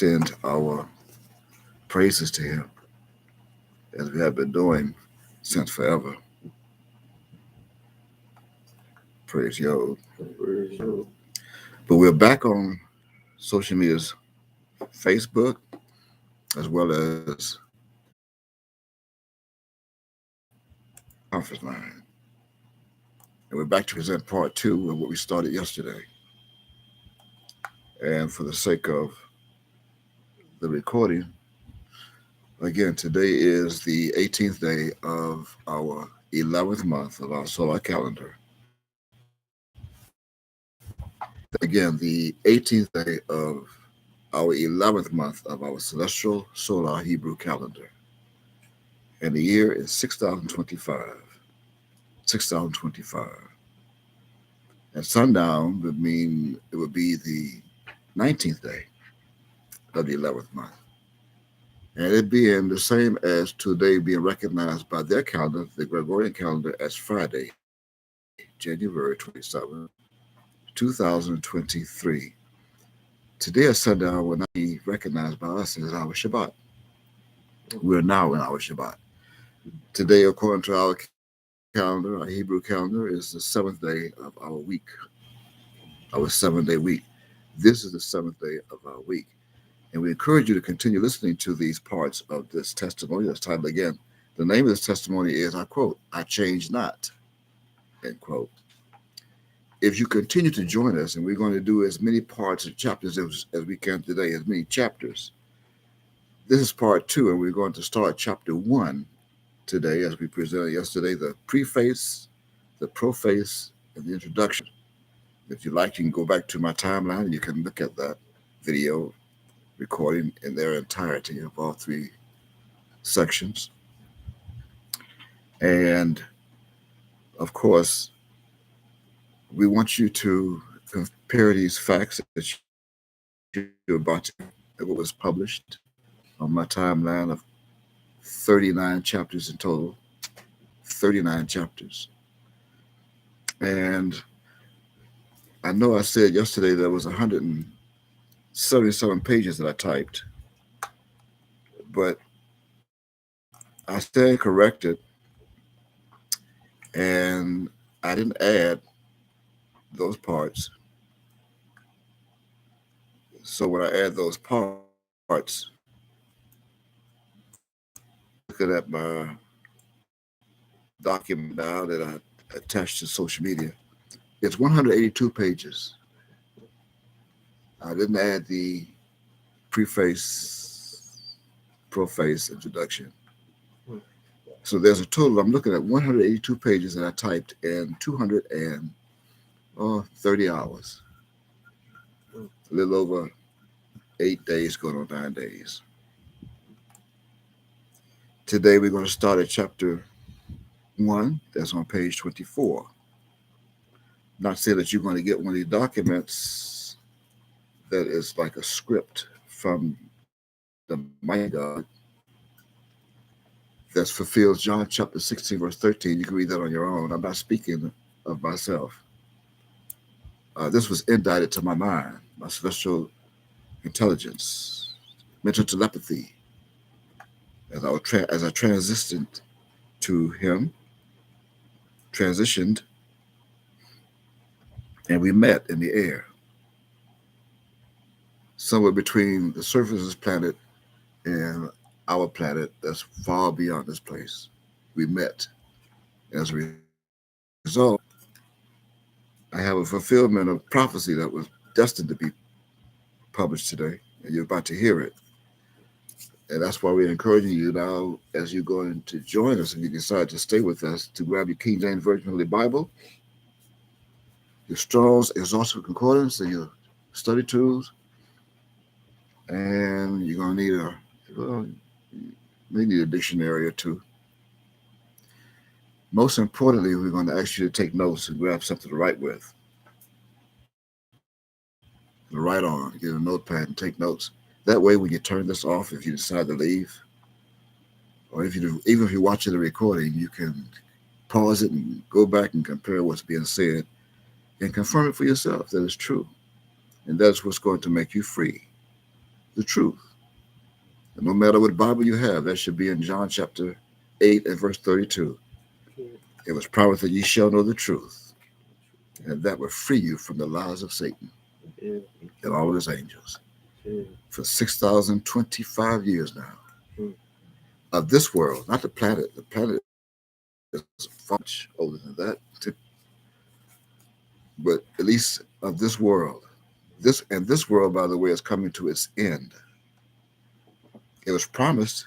extend our praises to Him as we have been doing since forever. Praise Yod. But we're back on social media's Facebook as well as conference line. And we're back to present part two of what we started yesterday. And for the sake of the recording, again, today is the 18th day of our 11th month of our solar calendar. Again, the 18th day of our 11th month of our celestial solar Hebrew calendar. And the year is 6025. 6025. And sundown would mean it would be the 19th day of the 11th month. And it being the same as today being recognized by their calendar, the Gregorian calendar, as Friday, January 27, 2023. Today at sundown will not be recognized by us as our Shabbat. We're now in our Shabbat. Today, according to our calendar, our Hebrew calendar, is the 7th day of our week, our 7-day week. This is the 7th day of our week. And we encourage you to continue listening to these parts of this testimony. That's titled again. The name of this testimony is, I quote, I change not, end quote. If you continue to join us, and we're going to do as many parts and chapters as we can today, as many chapters. This is part 2, and we're going to start chapter 1 today, as we presented yesterday, the preface, the proface, and the introduction. If you like, you can go back to my timeline and you can look at that video recording in their entirety of all 3 sections. And of course, we want you to compare these facts that you're about to, what was published on my timeline of 39 chapters in total, 39 chapters. And I know I said yesterday there was 177 pages that I typed, but I stand corrected, and I didn't add those parts. So when I add those parts, looking at my document now that I attached to social media, it's 182 pages. I didn't add the preface, proface, introduction. So there's a total, I'm looking at 182 pages that I typed in 230 hours. A little over 8 days, going on 9 days. Today we're going to start at chapter 1. That's on page 24. Not saying that you're going to get one of these documents that is like a script from the mighty God that fulfills John chapter 16, verse 13. You can read that on your own. I'm not speaking of myself. This was indicted to my mind, my celestial intelligence, mental telepathy, as I transitioned to Him, transitioned, and we met in the air, somewhere between the surface of this planet and our planet that's far beyond this place. We met. As a result, I have a fulfillment of prophecy that was destined to be published today, and you're about to hear it. And that's why we're encouraging you now, as you're going to join us, and you decide to stay with us, to grab your King James Version of the Bible, your Strong's Exhaustive Concordance, and your study tools. And you're going to need you may need a dictionary or two. Most importantly, we're going to ask you to take notes and grab something to write with. To write on, get a notepad and take notes. That way, when you turn this off, if you decide to leave, or if you do, even if you're watching the recording, you can pause it and go back and compare what's being said and confirm it for yourself that it's true. And that's what's going to make you free. the truth. And no matter what Bible you have, that should be in John chapter 8 and verse 32. It was promised that ye shall know the truth, and that will free you from the lies of Satan and all of his angels. For 6,025 years now. Of this world, not the planet. The planet is much older than that. But at least of this world. This world, by the way, is coming to its end. It was promised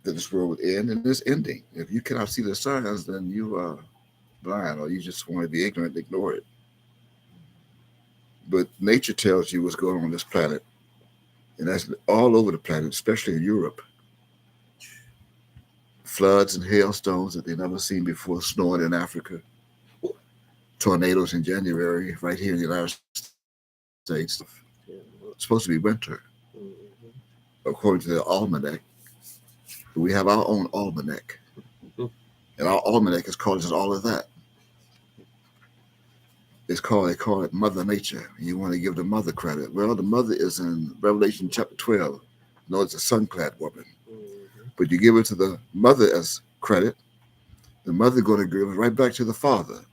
that this world would end, and it's ending. If you cannot see the signs, then you are blind, or you just want to be ignorant and ignore it. But nature tells you what's going on this planet, and that's all over the planet, especially in Europe. Floods and hailstones that they've never seen before, snowing in Africa, tornadoes in January right here in the United States. It's supposed to be winter, according to the almanac. We have our own almanac, and our almanac is calling us all of that. They call it Mother Nature. You want to give the mother credit. Well, the mother is in Revelation chapter 12. No, it's a sun-clad woman. But you give it to the mother as credit, the mother going to give it right back to the father.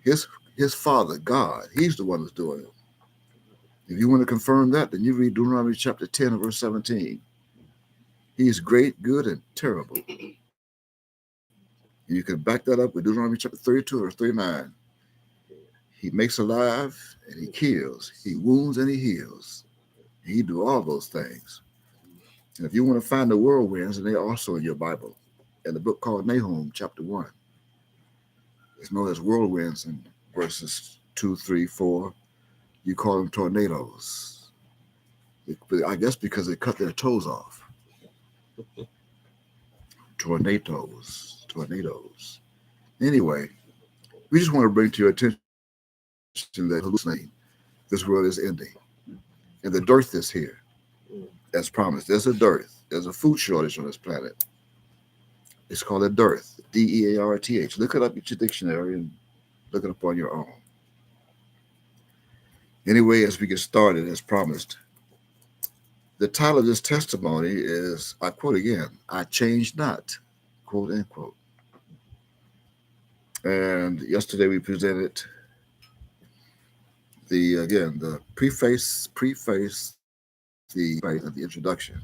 His father, God, he's the one who's doing it. If you want to confirm that, then you read Deuteronomy chapter 10 and verse 17. He is great, good, and terrible. And you can back that up with Deuteronomy chapter 32 or 39. He makes alive and he kills. He wounds and he heals. He do all those things. And if you want to find the whirlwinds, and they're also in your Bible, in the book called Nahum, chapter 1. It's known as whirlwinds in verses 2, 3, 4. You call them tornadoes. I guess because they cut their toes off. Tornadoes. Anyway, we just want to bring to your attention that hallucinating. This world is ending. And the dearth is here. As promised. There's a dearth. There's a food shortage on this planet. It's called a dearth. D-E-A-R-T-H. Look it up in your dictionary and look it up on your own. Anyway, as we get started, as promised, the title of this testimony is, I quote again, I changed not, quote, unquote. And yesterday we presented the preface, the introduction.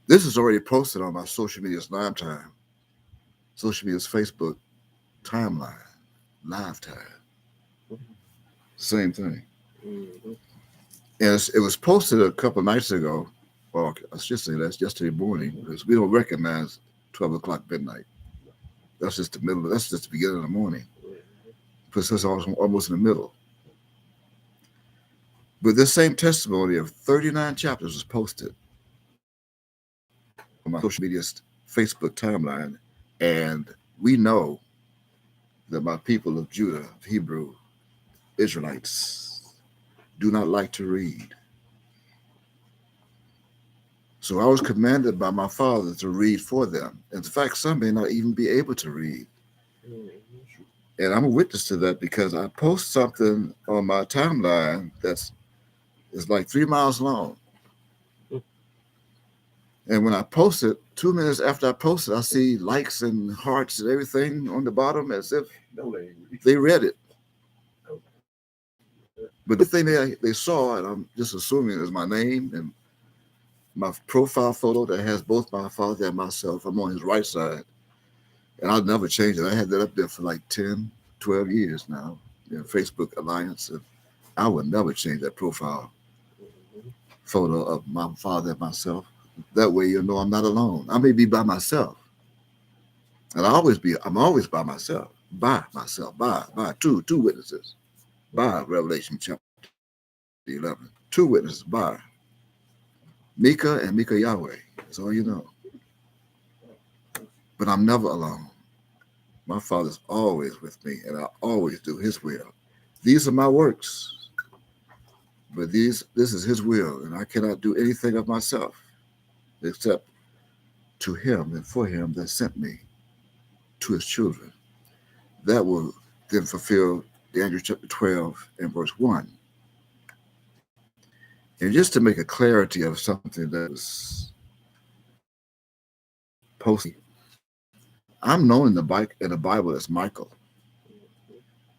This is already posted on my social media's Facebook timeline, live time. Same thing. And it was posted a couple of nights ago, or I should say that's yesterday morning, because we don't recognize 12 o'clock midnight. That's just the beginning of the morning. Puts us almost in the middle. But this same testimony of 39 chapters was posted on my social media's Facebook timeline, and we know that my people of Judah, Hebrew, Israelites, do not like to read. So I was commanded by my father to read for them. In fact, some may not even be able to read. And I'm a witness to that because I post something on my timeline that's like 3 miles long. And when I post it, 2 minutes after I post it, I see likes and hearts and everything on the bottom as if they read it. But the thing they saw, and I'm just assuming, is my name and my profile photo that has both my father and myself. I'm on his right side. And I'll never change it. I had that up there for like 10, 12 years now, Facebook Alliance. And I would never change that profile photo of my father and myself. That way you know I'm not alone. I may be by myself. And I'm always by myself. By two witnesses. By Revelation chapter 11. 2 witnesses by Mika and Mika Yahweh. That's all you know. But I'm never alone. My Father's always with me, and I always do His will. These are my works, but this is His will, and I cannot do anything of myself except to Him and for Him that sent me to His children. That will then fulfill Daniel chapter 12 and verse 1. And just to make a clarity of something that was posted, I'm known in the Bible as Michael,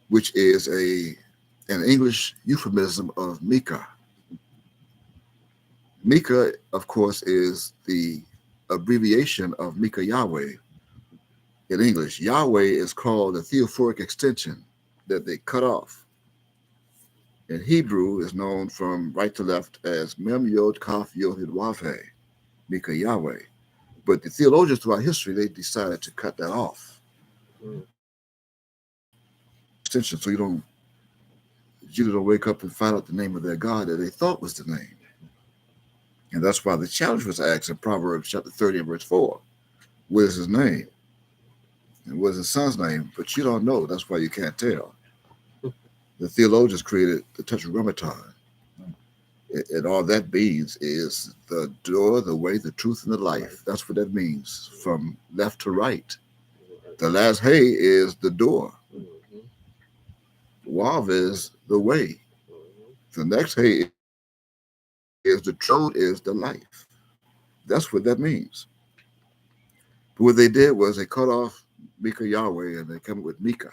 which is an English euphemism of Micah. Micah, of course, is the abbreviation of Micah Yahweh in English. Yahweh is called the theophoric extension that they cut off. In Hebrew, is known from right to left as Mem Yod Kaf Yod Hid Wav He, Micah Yahweh. But the theologians throughout history, they decided to cut that off. Extension, so you don't wake up and find out the name of their God that they thought was the name. And that's why the challenge was asked in Proverbs chapter 30 and verse 4. What is his name? And what is his son's name? But you don't know. That's why you can't tell. The theologians created the Tetragrammaton. And all that means is the door, the way, the truth, and the life. That's what that means, from left to right. The last hey is the door. Wav is the way. The next hey is the truth, is the life. That's what that means. But what they did was they cut off Micah Yahweh and they come up with Micah.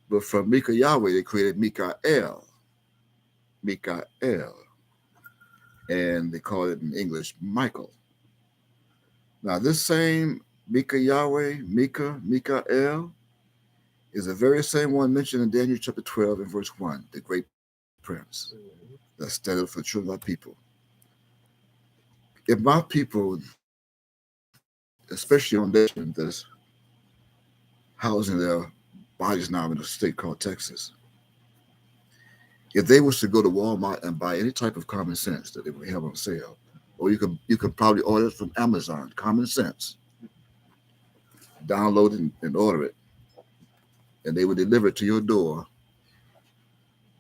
But from Micah Yahweh, they created Mikael. Mikael. And they call it in English Michael. Now, this same Micah Yahweh, Mikael, is the very same one mentioned in Daniel chapter 12 and verse 1, the great prince that standeth for the children of our people. If my people, especially on nation that's housing their bodies now in a state called Texas, if they was to go to Walmart and buy any type of common sense that they would have on sale, or you could probably order it from Amazon, common sense, download it and order it, and they would deliver it to your door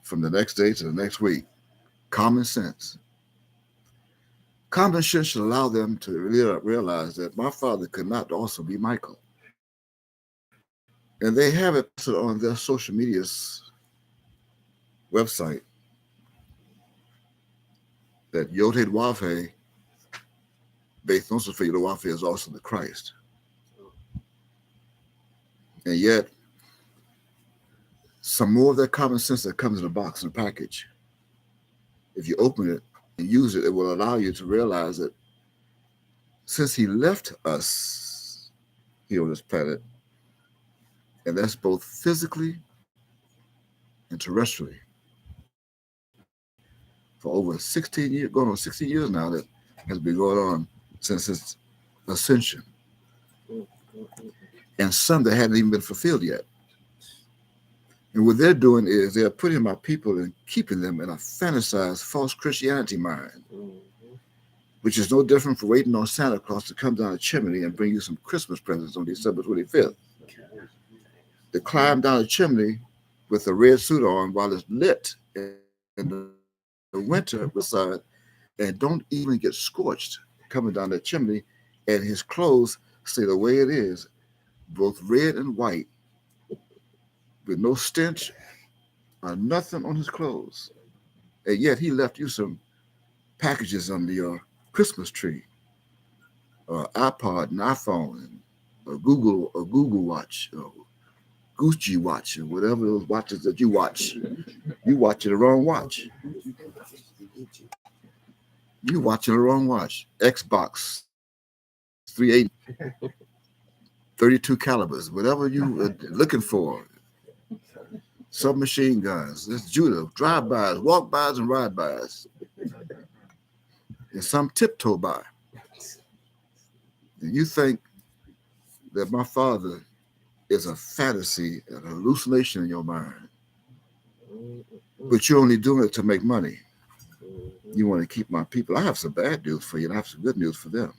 from the next day to the next week. Common sense. Common sense should allow them to realize that my father could not also be Michael. And they have it on their social media's website that Yod-Heh Wav-Heh, Beit Nosoph Yod-Wav-Heh, is also the Christ. And yet, some more of that common sense that comes in a box, in a package, if you open it and use it, it will allow you to realize that since he left us here on this planet, and that's both physically and terrestrially, for over 16 years, going on 16 years now, that has been going on since his ascension. And some that hadn't even been fulfilled yet. And what they're doing is they're putting my people and keeping them in a fantasized false Christianity mind, which is no different from waiting on Santa Claus to come down a chimney and bring you some Christmas presents on December 25th. They climb down a chimney with a red suit on while it's lit in the winter outside, and don't even get scorched coming down that chimney, and his clothes stay the way it is, both red and white, with no stench or nothing on his clothes. And yet he left you some packages under your Christmas tree, or iPod, an iPhone, and a Google Watch, or Gucci watch, or whatever those watches that you watch. You watching the wrong watch. You watching the wrong watch. Xbox 380, 32 calibers, whatever you are looking for. Submachine guns. It's Judah. Drive-bys, walk-bys, and ride-bys. And some tiptoe by. And you think that my father is a fantasy, an hallucination in your mind. But you're only doing it to make money. You want to keep my people. I have some bad news for you, and I have some good news for them.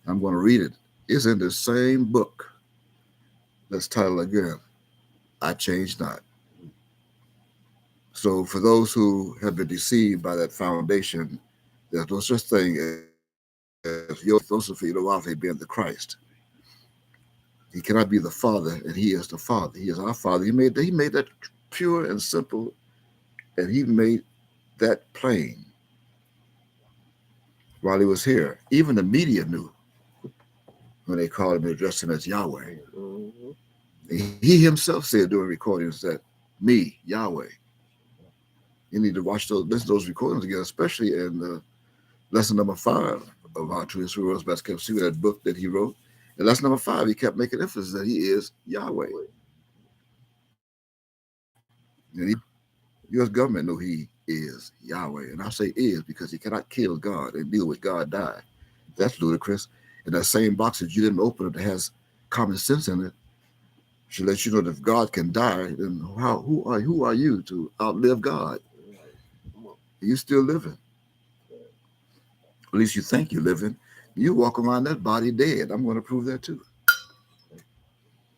I'm going to read it. It's in the same book. Let's title again, I Change Not. So for those who have been deceived by that foundation, there's no such thing as Yod-Heh Yod-Wav-Heh being the Christ. He cannot be the Father, and he is the Father. He is our Father. He made that pure and simple, and he made that plane while he was here. Even the media knew when they called him and addressed him as Yahweh. He himself said during recordings that me, Yahweh. You need to watch those, listen to those recordings again, especially in lesson number 5 of Our True History World's Best Kept Secret, that book that he wrote. In lesson number 5, he kept making emphasis that he is Yahweh. And the U.S. government knew he is Yahweh. And I say is because he cannot kill God, and neither would God die. That's ludicrous. And that same box that you didn't open it that has common sense in it should let you know that if God can die, then who are you to outlive God? You still living. At least you think you're living. You walk around that body dead. I'm going to prove that too. I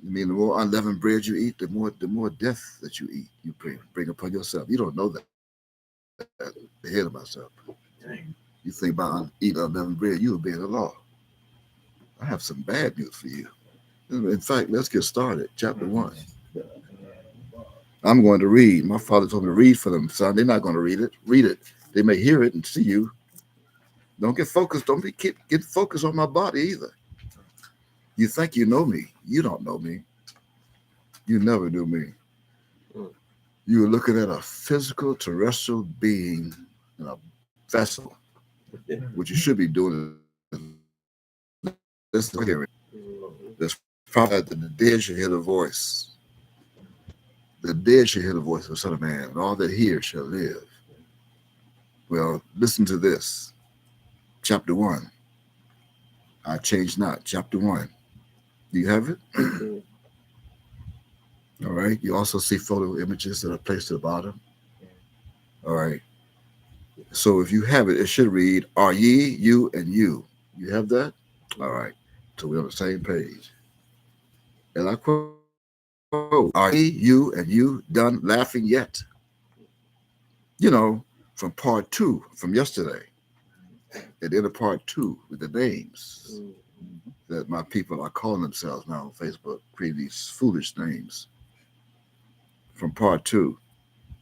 mean, the more unleavened bread you eat, the more death that you eat, you bring upon yourself. You don't know that. The head of myself. You think about eating unleavened bread, you will be in the law. I have some bad news for you. In fact, let's get started. Chapter 1. I'm going to read. My father told me to read for them, son. They're not going to read it. Read it. They may hear it and see you. Don't get focused. Don't get focused on my body either. You think you know me. You don't know me. You never knew me. You were looking at a physical terrestrial being in a vessel. What you should be doing is hearing. This prophet that the dead shall hear the voice. The dead shall hear the voice of the Son of Man, and all that hear shall live. Well, listen to this. Chapter 1. I change not. Chapter 1. Do you have it? All right. You also see photo images that are placed at the bottom. All right. So if you have it, it should read, are ye, you, and you. You have that? All right. So we're on the same page. And I quote, are ye, you, and you done laughing yet? You know, from part 2 from yesterday. At the end of part 2 with the names that my people are calling themselves now on Facebook, creating these foolish names. From part 2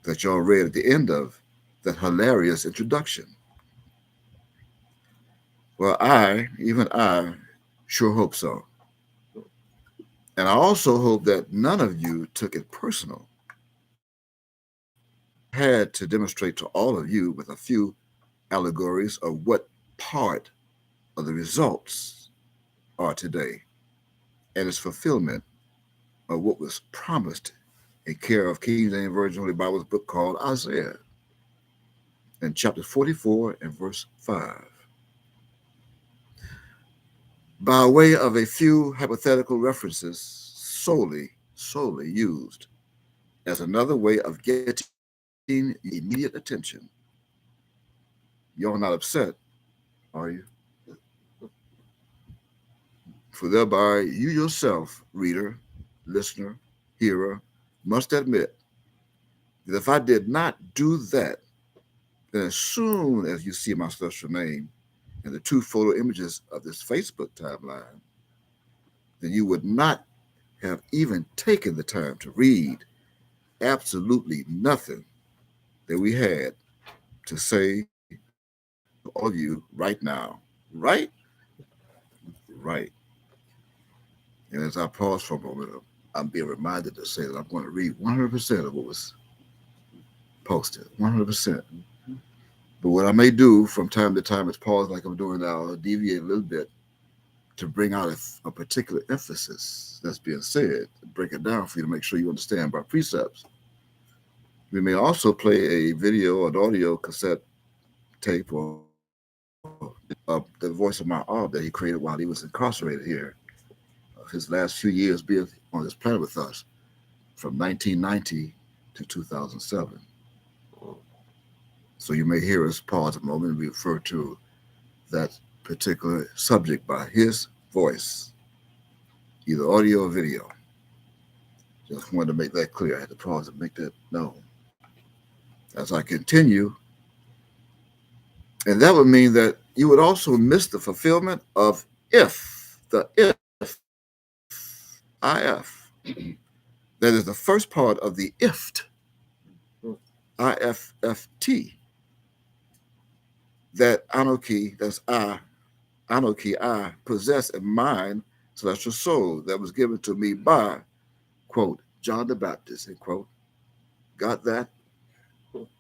that y'all read at the end of that hilarious introduction. Well, even I, sure hope so. And I also hope that none of you took it personal. Had to demonstrate to all of you with a few allegories of what part of the results are today and its fulfillment of what was promised in care of King James Version Holy Bible's book called Isaiah in chapter 44 and verse 5. By way of a few hypothetical references solely used as another way of getting immediate attention. You're not upset, are you? For thereby you yourself, reader, listener, hearer, must admit that if I did not do that, then as soon as you see my special name and the 2 photo images of this Facebook timeline, then you would not have even taken the time to read absolutely nothing that we had to say to all of you right now. Right? Right. And as I pause for a moment, I'm being reminded to say that I'm going to read 100% of what was posted. 100%. But what I may do from time to time is pause like I'm doing now, or deviate a little bit to bring out a particular emphasis that's being said, to break it down for you to make sure you understand by precepts. We may also play a video or an audio cassette tape or the voice of my art that he created while he was incarcerated here. His last few years being on this planet with us from 1990 to 2007. So you may hear us pause a moment and refer to that particular subject by his voice, either audio or video. Just wanted to make that clear. I had to pause and make that known. As I continue, and that would mean that you would also miss the fulfillment of if, the if. That is the first part of the IFT, IFFT. that Anoki, that's Anoki, I possess in mind celestial soul that was given to me by, quote, John the Baptist, end quote. Got that?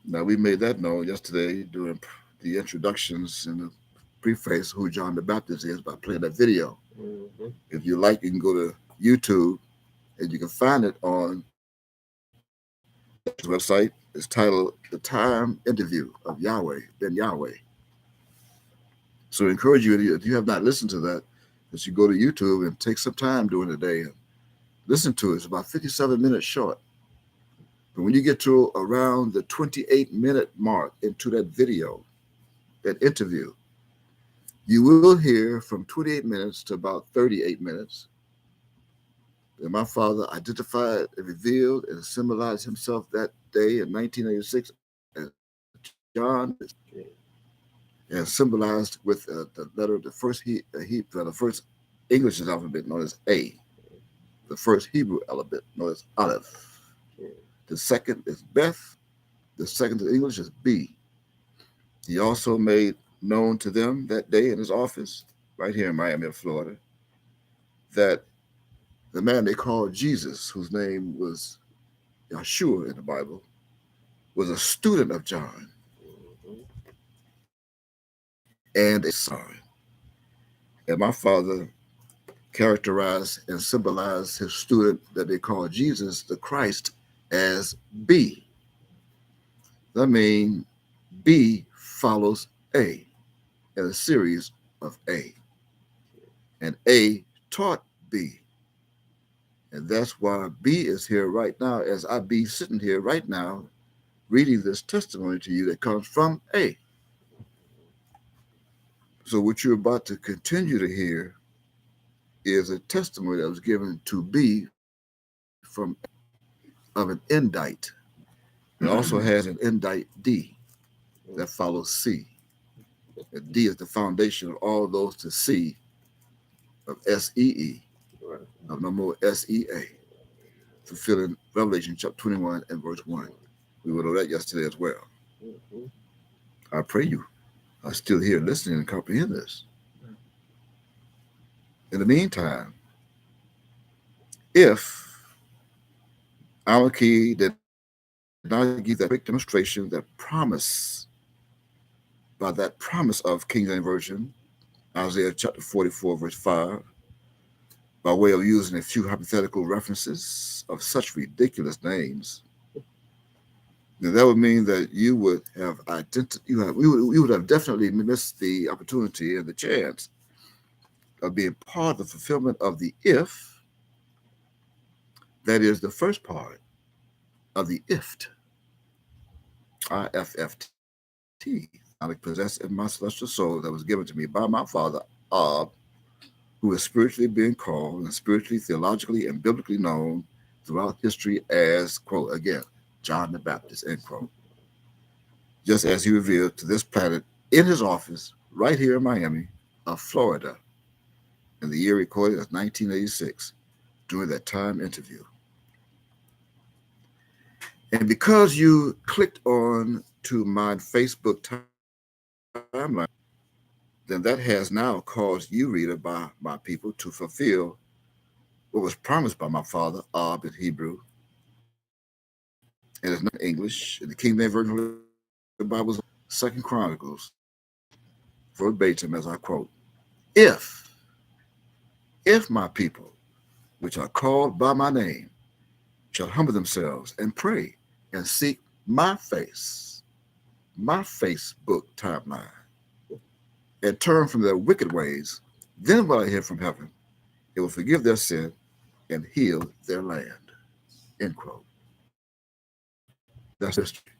Now, we made that known yesterday during the introductions and the preface who John the Baptist is by playing that video. Mm-hmm. If you like, you can go to YouTube and you can find it on his website. It's titled The Time Interview of Yahweh, Ben Yahweh. So I encourage you, if you have not listened to that you go to YouTube and take some time during the day and listen to it. It's about 57 minutes short. But when you get to around the 28-minute mark into that video, that interview, you will hear from 28 minutes to about 38 minutes that my father identified and revealed and symbolized himself that day in 1986 as John, and symbolized with the letter, the first English alphabet known as A, the first Hebrew alphabet known as Aleph. The second is Beth. The second in English is B. He also made known to them that day in his office, right here in Miami, Florida, that the man they called Jesus, whose name was Yeshua in the Bible, was a student of John and a son. And my father characterized and symbolized his student that they called Jesus, the Christ, as B. That means B follows A in a series of A. And A taught B. And that's why B is here right now, as I be sitting here right now, reading this testimony to you that comes from A. So what you're about to continue to hear is a testimony that was given to B from of an indite. It also has an indite D that follows C. And D is the foundation of all those to C of SEE, of no more SEA, fulfilling Revelation chapter 21 and verse 1. We went over that yesterday as well. I pray you are still here listening and comprehend this. In the meantime, if Alaki did not give that quick demonstration, that promise, by that promise of King James Version, Isaiah chapter 44, verse 5, by way of using a few hypothetical references of such ridiculous names, then that would mean that you would have you would have definitely missed the opportunity and the chance of being part of the fulfillment of the if, that is the first part of the IFT, IFFT, I possess in my celestial soul that was given to me by my father, Ab, who is spiritually being called and spiritually, theologically, and biblically known throughout history as, quote, again, John the Baptist, end quote. Just as he revealed to this planet in his office right here in Miami, Florida, in the year recorded as 1986, during that time interview. And because you clicked on to my Facebook timeline, then that has now caused you, reader, by my people, to fulfill what was promised by my father, Ab in Hebrew, and it's not in English. In the King James Version of the Bible, Second Chronicles, verbatim, as I quote, if my people, which are called by my name, shall humble themselves and pray and seek my Facebook timeline, and turn from their wicked ways, then will I hear from heaven. It will forgive their sin and heal their land. End quote. That's history.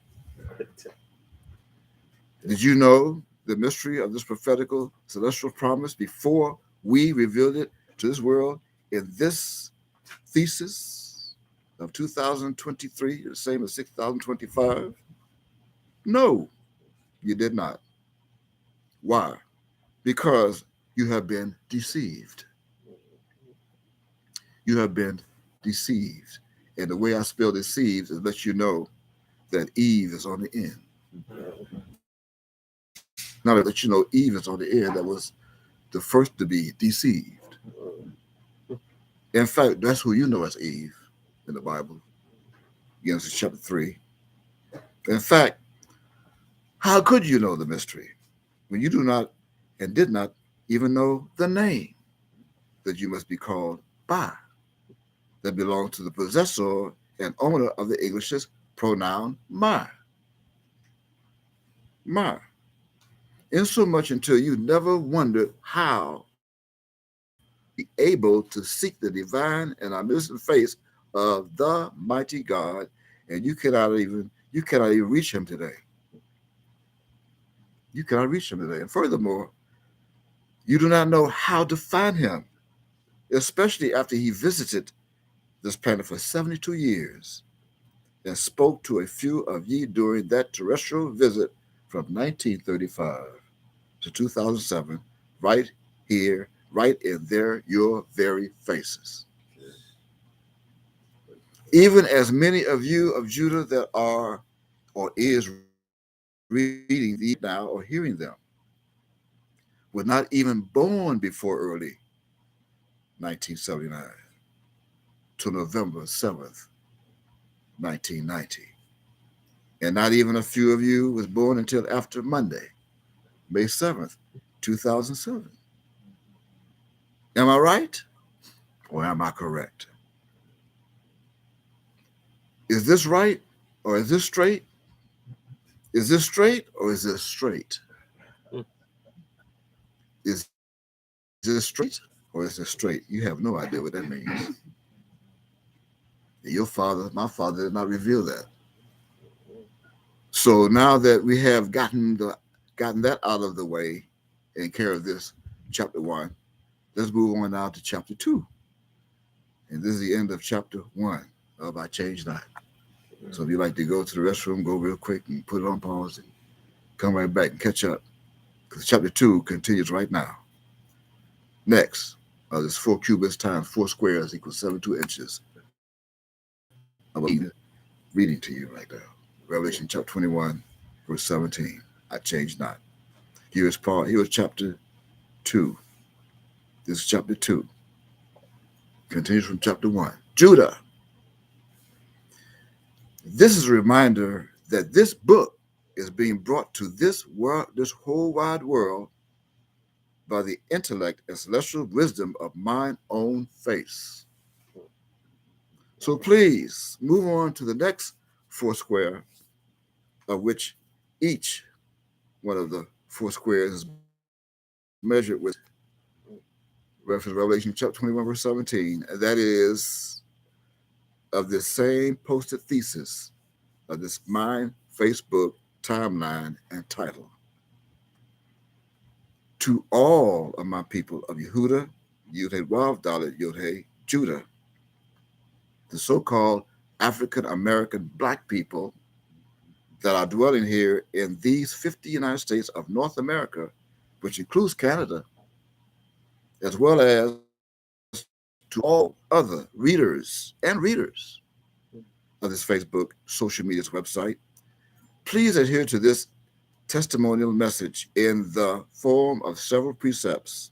Did you know the mystery of this prophetical celestial promise before we revealed it to this world in this thesis of 2023, the same as 6025? No, you did not. Why? Because you have been deceived. You have been deceived. And the way I spell deceived is let you know that Eve is on the end. Now that you know Eve is on the air, that was the first to be deceived. In fact, that's who you know as Eve in the Bible, Genesis chapter 3. In fact, how could you know the mystery when you do not and did not even know the name that you must be called by, that belongs to the possessor and owner of the English's pronoun my, my, insomuch until you never wondered how be able to seek the divine and omniscient face of the mighty God, and you cannot even reach him today. You cannot reach him today. And furthermore, you do not know how to find him, especially after he visited this planet for 72 years and spoke to a few of ye during that terrestrial visit from 1935 to 2007, right here, right in there, your very faces. Even as many of you of Judah that are or is reading these now or hearing them were not even born before early 1979 to November 7th, 1990. And not even a few of you was born until after Monday, May 7th, 2007. Am I right or am I correct? Is this right or is this straight? Is this straight or is this straight? Is it straight or is it straight? You have no idea what that means. My father did not reveal that. So now that we have gotten that out of the way and care of this chapter one, let's move on now to chapter two. And this is the end of chapter one of I Change Not. So if you like to go to the restroom, go real quick and put it on pause and come right back and catch up. Because chapter two continues right now. Next, there's 4 cubits times 4 squares equals 72 inches. I'm reading to you right now. Revelation chapter 21, verse 17. I change not. Here is chapter 2. This is chapter 2. Continues from chapter 1. Judah. This is a reminder that this book is being brought to this world, this whole wide world, by the intellect and celestial wisdom of mine own face. So please move on to the next 4 square, of which each one of the 4 squares is measured with reference Revelation chapter 21, verse 17, and that is of this same posted thesis of this mine Facebook timeline and title. To all of my people of Yehuda, Yud Wav Dalet Yod Judah, the so-called African American black people that are dwelling here in these 50 United States of North America, which includes Canada, as well as to all other readers of this Facebook social media's website. Please adhere to this testimonial message in the form of several precepts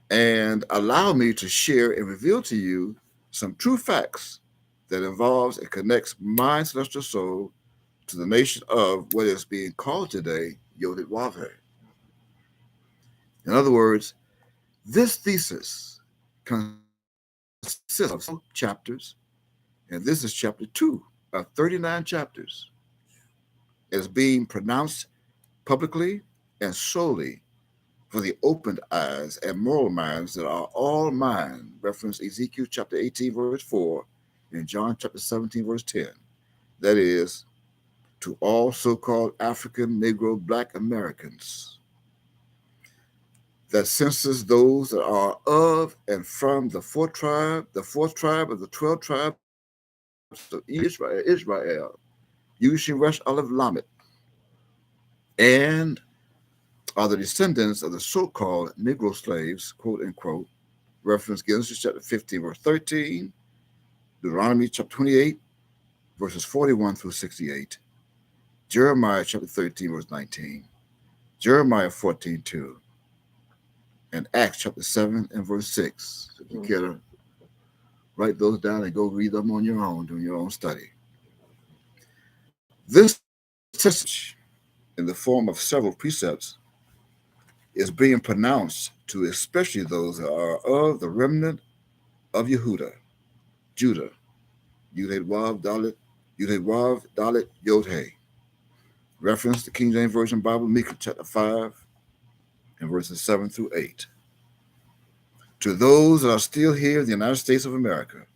and allow me to share and reveal to you some true facts that involves and connects my celestial soul to the nation of what is being called today Yodit Wave. In other words, this thesis consists of several chapters, and this is chapter 2 of 39 chapters. It is being pronounced publicly and solely for the opened eyes and moral minds that are all mine. Reference Ezekiel chapter 18, verse 4, and John chapter 17, verse 10. That is, to all so-called African, Negro, Black Americans. That census those that are of and from the fourth tribe of the 12 tribes of Israel, Yushin Resh Aleph Lamed, and are the descendants of the so-called Negro slaves, quote unquote, reference Genesis chapter 15, verse 13, Deuteronomy chapter 28, verses 41 through 68, Jeremiah chapter 13, verse 19, Jeremiah 14:2, and Acts chapter 7 and verse 6. If you care to write those down and go read them on your own, doing your own study. This message, in the form of several precepts, is being pronounced to especially those that are of the remnant of Judah, Yud Wav Dalit, Yud Wav Dalit Yod Hey. Reference the King James Version Bible, Micah chapter 5 and verses 7 through 8. To those that are still here in the United States of America,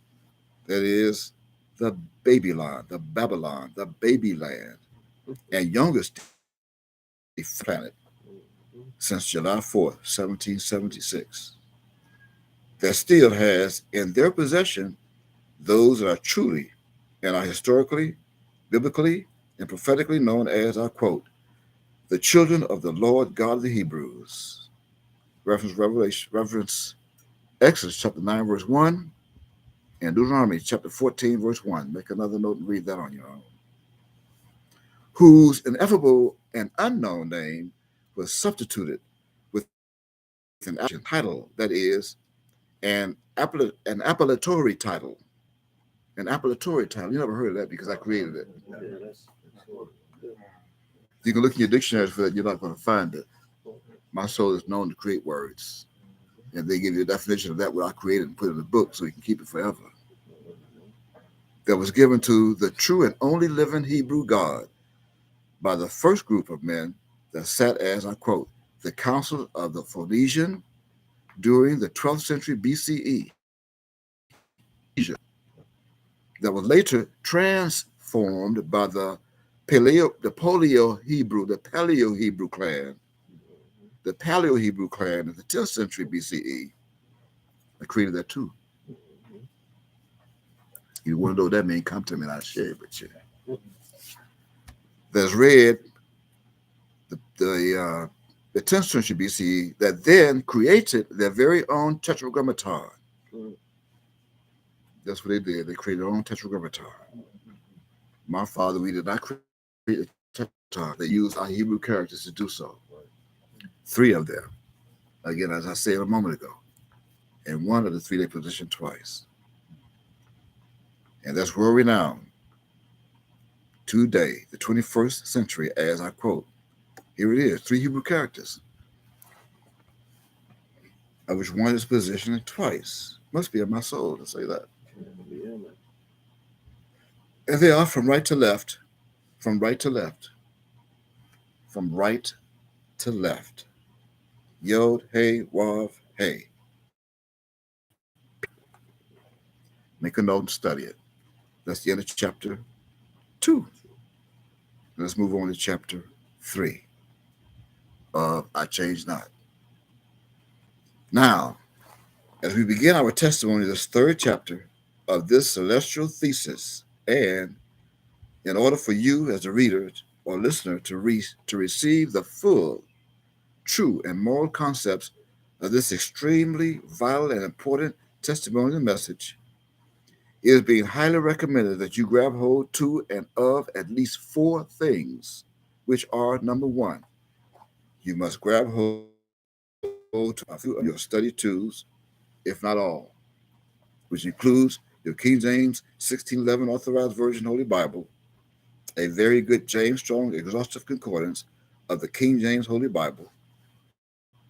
that is the Babylon, the baby land, and youngest planet since July 4th, 1776, that still has in their possession those that are truly and are historically, biblically, and prophetically known as, I quote, the children of the Lord God of the Hebrews. Reference Exodus chapter 9, verse 1, and Deuteronomy chapter 14, verse 1. Make another note and read that on your own. Whose ineffable and unknown name was substituted with an title, that is, an appellatory title. An appellatory title. You never heard of that because I created it. You can look in your dictionaries for that. You're not going to find it. My soul is known to create words. And they give you a definition of that, what I created, and put it in a book so you can keep it forever. That was given to the true and only living Hebrew God by the first group of men that sat as, I quote, the council of the Phoenician during the 12th century BCE, that was later transformed by the Paleo-Hebrew clan, the Paleo-Hebrew clan in the 10th century BCE. I created that too. You want to know what that means? Come to me and I'll share it with you. That's read the 10th century BCE that then created their very own tetragrammaton. That's what they did. They created their own tetragrammaton. My father, we did not create a tetragrammaton. They used our Hebrew characters to do so. 3 of them. Again, as I said a moment ago. And one of the 3 they positioned twice. And that's where we're now. Today, the 21st century, as I quote, here it is, 3 Hebrew characters, of which one is positioned twice. Must be in my soul to say that. And they are from right to left, from right to left, from right to left. Yod, Hey, Wav, Hey. Make a note and study it. That's the end of chapter 2. Let's move on to chapter 3 of I Change Not. Now, as we begin our testimony, this 3rd chapter of this celestial thesis, and in order for you as a reader or listener to receive the full, true, and moral concepts of this extremely vital and important testimonial message, it is being highly recommended that you grab hold to and of at least 4 things, which are, number 1, you must grab hold to a few of your study tools, if not all, which includes your King James 1611 Authorized Version Holy Bible, a very good James Strong Exhaustive Concordance of the King James Holy Bible,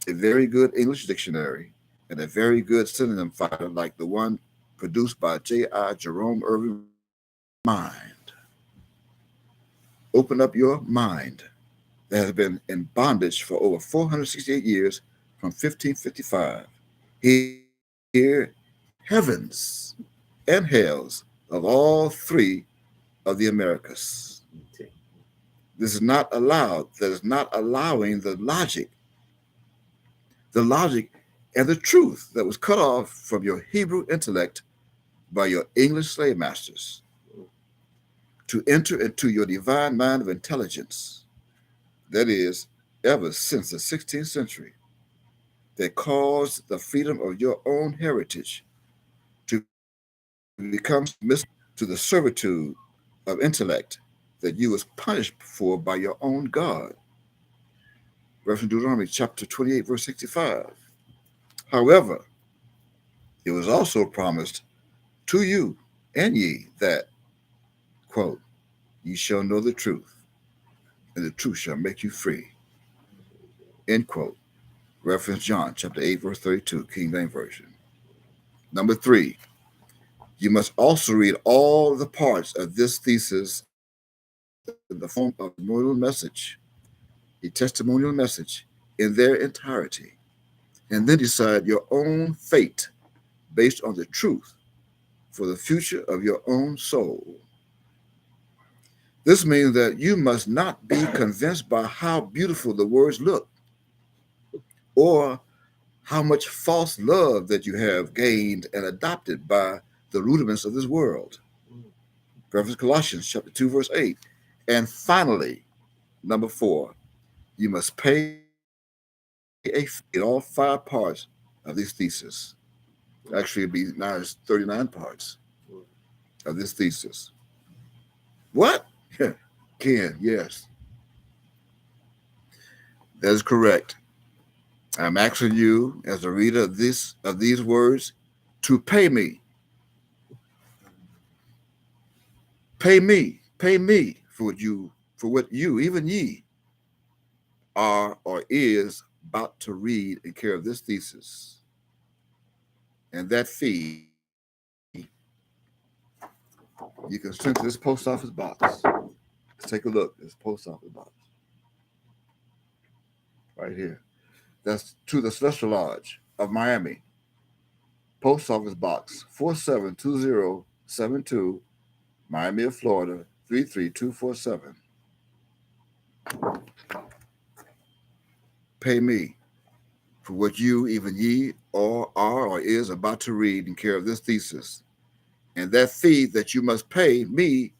a very good English dictionary, and a very good synonym finder like the one produced by J.I. Jerome Irving. Mind. Open up your mind that has been in bondage for over 468 years from 1555. Here, heavens and hells of all 3 of the Americas. This is not allowed. That is not allowing the logic and the truth that was cut off from your Hebrew intellect by your English slave masters to enter into your divine mind of intelligence. That is, ever since the 16th century, that caused the freedom of your own heritage to become submissive to the servitude of intellect that you was punished for by your own God. Reference Deuteronomy chapter 28, verse 65. However, it was also promised to you and ye that, quote, ye shall know the truth, and the truth shall make you free, end quote. Reference John chapter 8, verse 32, King James Version. Number 3, you must also read all the parts of this thesis in the form of a testimonial message in their entirety, and then decide your own fate based on the truth for the future of your own soul. This means that you must not be convinced by how beautiful the words look or how much false love that you have gained and adopted by the rudiments of this world. Reference Colossians chapter 2, verse 8. And finally, number 4, you must pay a fee in all 5 parts of this thesis. Actually, it'd be now it's 39 parts of this thesis. What? Ken, yes, that is correct. I'm asking you, as a reader of these words, to pay me. Pay me for what you, even ye, are or is about to read and care of this thesis. And that fee, you can send to this post office box. Let's take a look. This post office box. Right here. That's to the Celestial Lodge of Miami. Post office box 472072, Miami of Florida 33247. Pay me for what you, even ye, are or is about to read in care of this thesis. And that fee that you must pay me,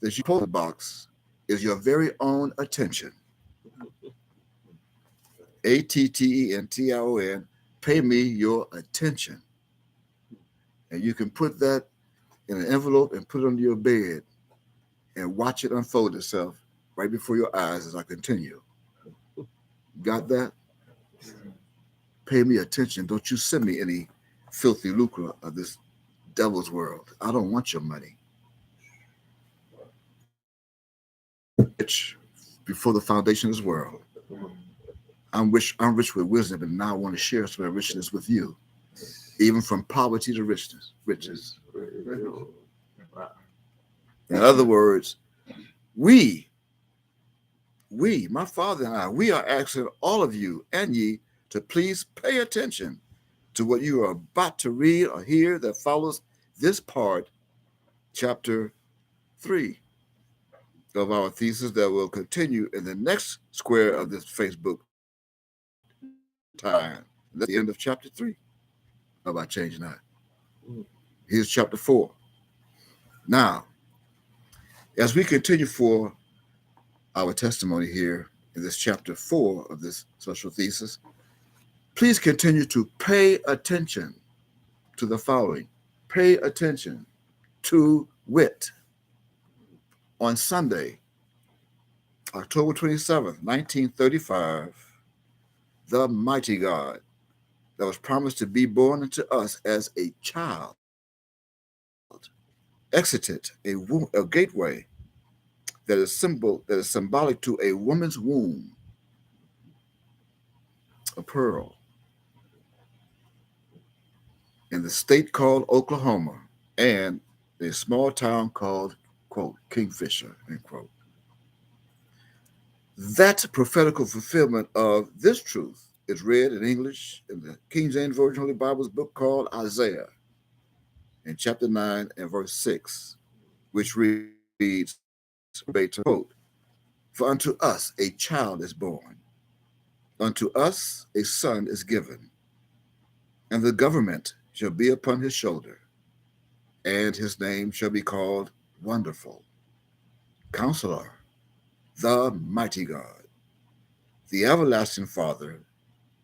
that you post the box, is your very own attention. ATTENTION, pay me your attention. And you can put that in an envelope and put it under your bed and watch it unfold itself right before your eyes as I continue. Got that? Pay me attention. Don't you send me any filthy lucre of this devil's world. I don't want your money. Rich before the foundation of this world. I'm rich with wisdom, and now I want to share some of that richness with you, even from poverty to riches. In other words, we, my father and I, we are asking all of you and ye to please pay attention to what you are about to read or hear that follows this part, chapter 3 of our thesis that will continue in the next square of this Facebook time. That's the end of chapter 3 of our Change Not. Here's chapter 4. Now, as we continue for our testimony here in this chapter 4 of this special thesis, please continue to pay attention to the following. Pay attention to wit. On Sunday, October 27th, 1935, the mighty God that was promised to be born unto us as a child exited a gateway that is symbolic to a woman's womb, a pearl, in the state called Oklahoma and a small town called, quote, Kingfisher, end quote. That prophetical fulfillment of this truth is read in English in the King James Version Holy Bible's book called Isaiah in chapter 9 and verse 6, which reads, quote, for unto us a child is born, unto us a son is given, and the government shall be upon his shoulder, and his name shall be called Wonderful, Counselor, the Mighty God, the Everlasting Father,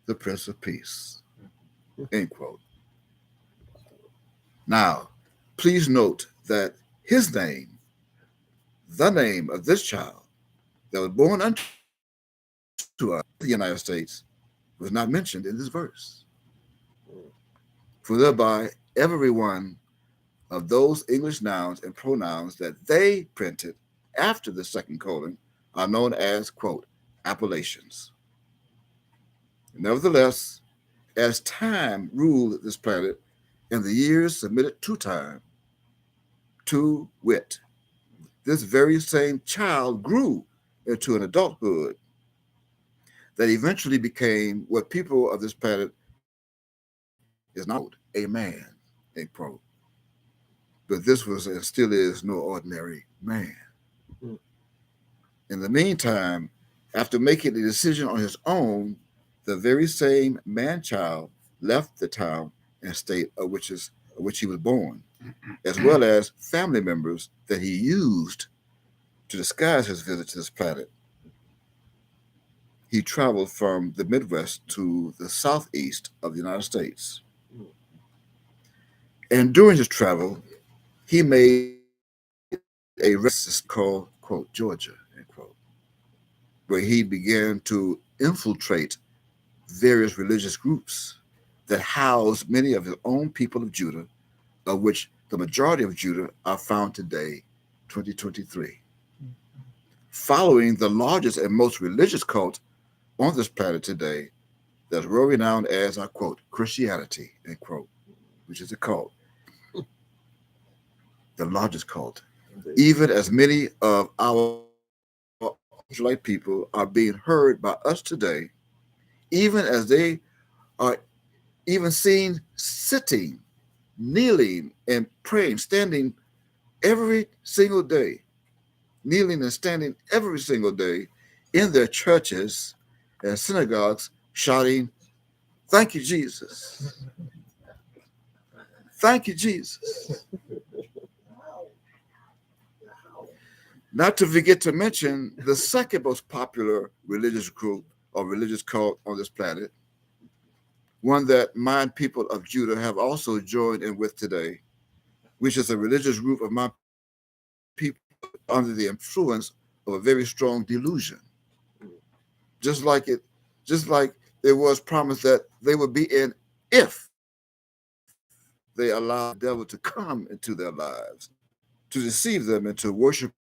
the Prince of Peace, end quote. Now, please note that his name, the name of this child that was born unto to us, the United States, was not mentioned in this verse. For thereby every one of those English nouns and pronouns that they printed after the second colon are known as, quote, appellations. Nevertheless, as time ruled this planet and the years submitted to time, to wit, this very same child grew into an adulthood that eventually became what people of this planet is now a man, end quote. But this was and still is no ordinary man. In the meantime, after making the decision on his own, the very same man child left the town and state of which he was born, as well as family members that he used to disguise his visit to this planet. He traveled from the Midwest to the southeast of the United States. And during his travel, he made a rest called, quote, Georgia, end quote, where he began to infiltrate various religious groups that housed many of his own people of Judah, of which the majority of Judah are found today, 2023. Following the largest and most religious cult on this planet today, that's well renowned as, I quote, Christianity, end quote, which is a cult, the largest cult. Even as many of our Israelite people are being heard by us today, even as they are even seen sitting, kneeling, and praying, standing every single day, kneeling and standing every single day in their churches and synagogues, shouting, "Thank you, Jesus. Thank you, Jesus." Not to forget to mention the second most popular religious group or religious cult on this planet, one that my people of Judah have also joined in with today, which is a religious group of my people under the influence of a very strong delusion. Just like there was promise that they would be in if they allowed the devil to come into their lives, to deceive them into worshiping.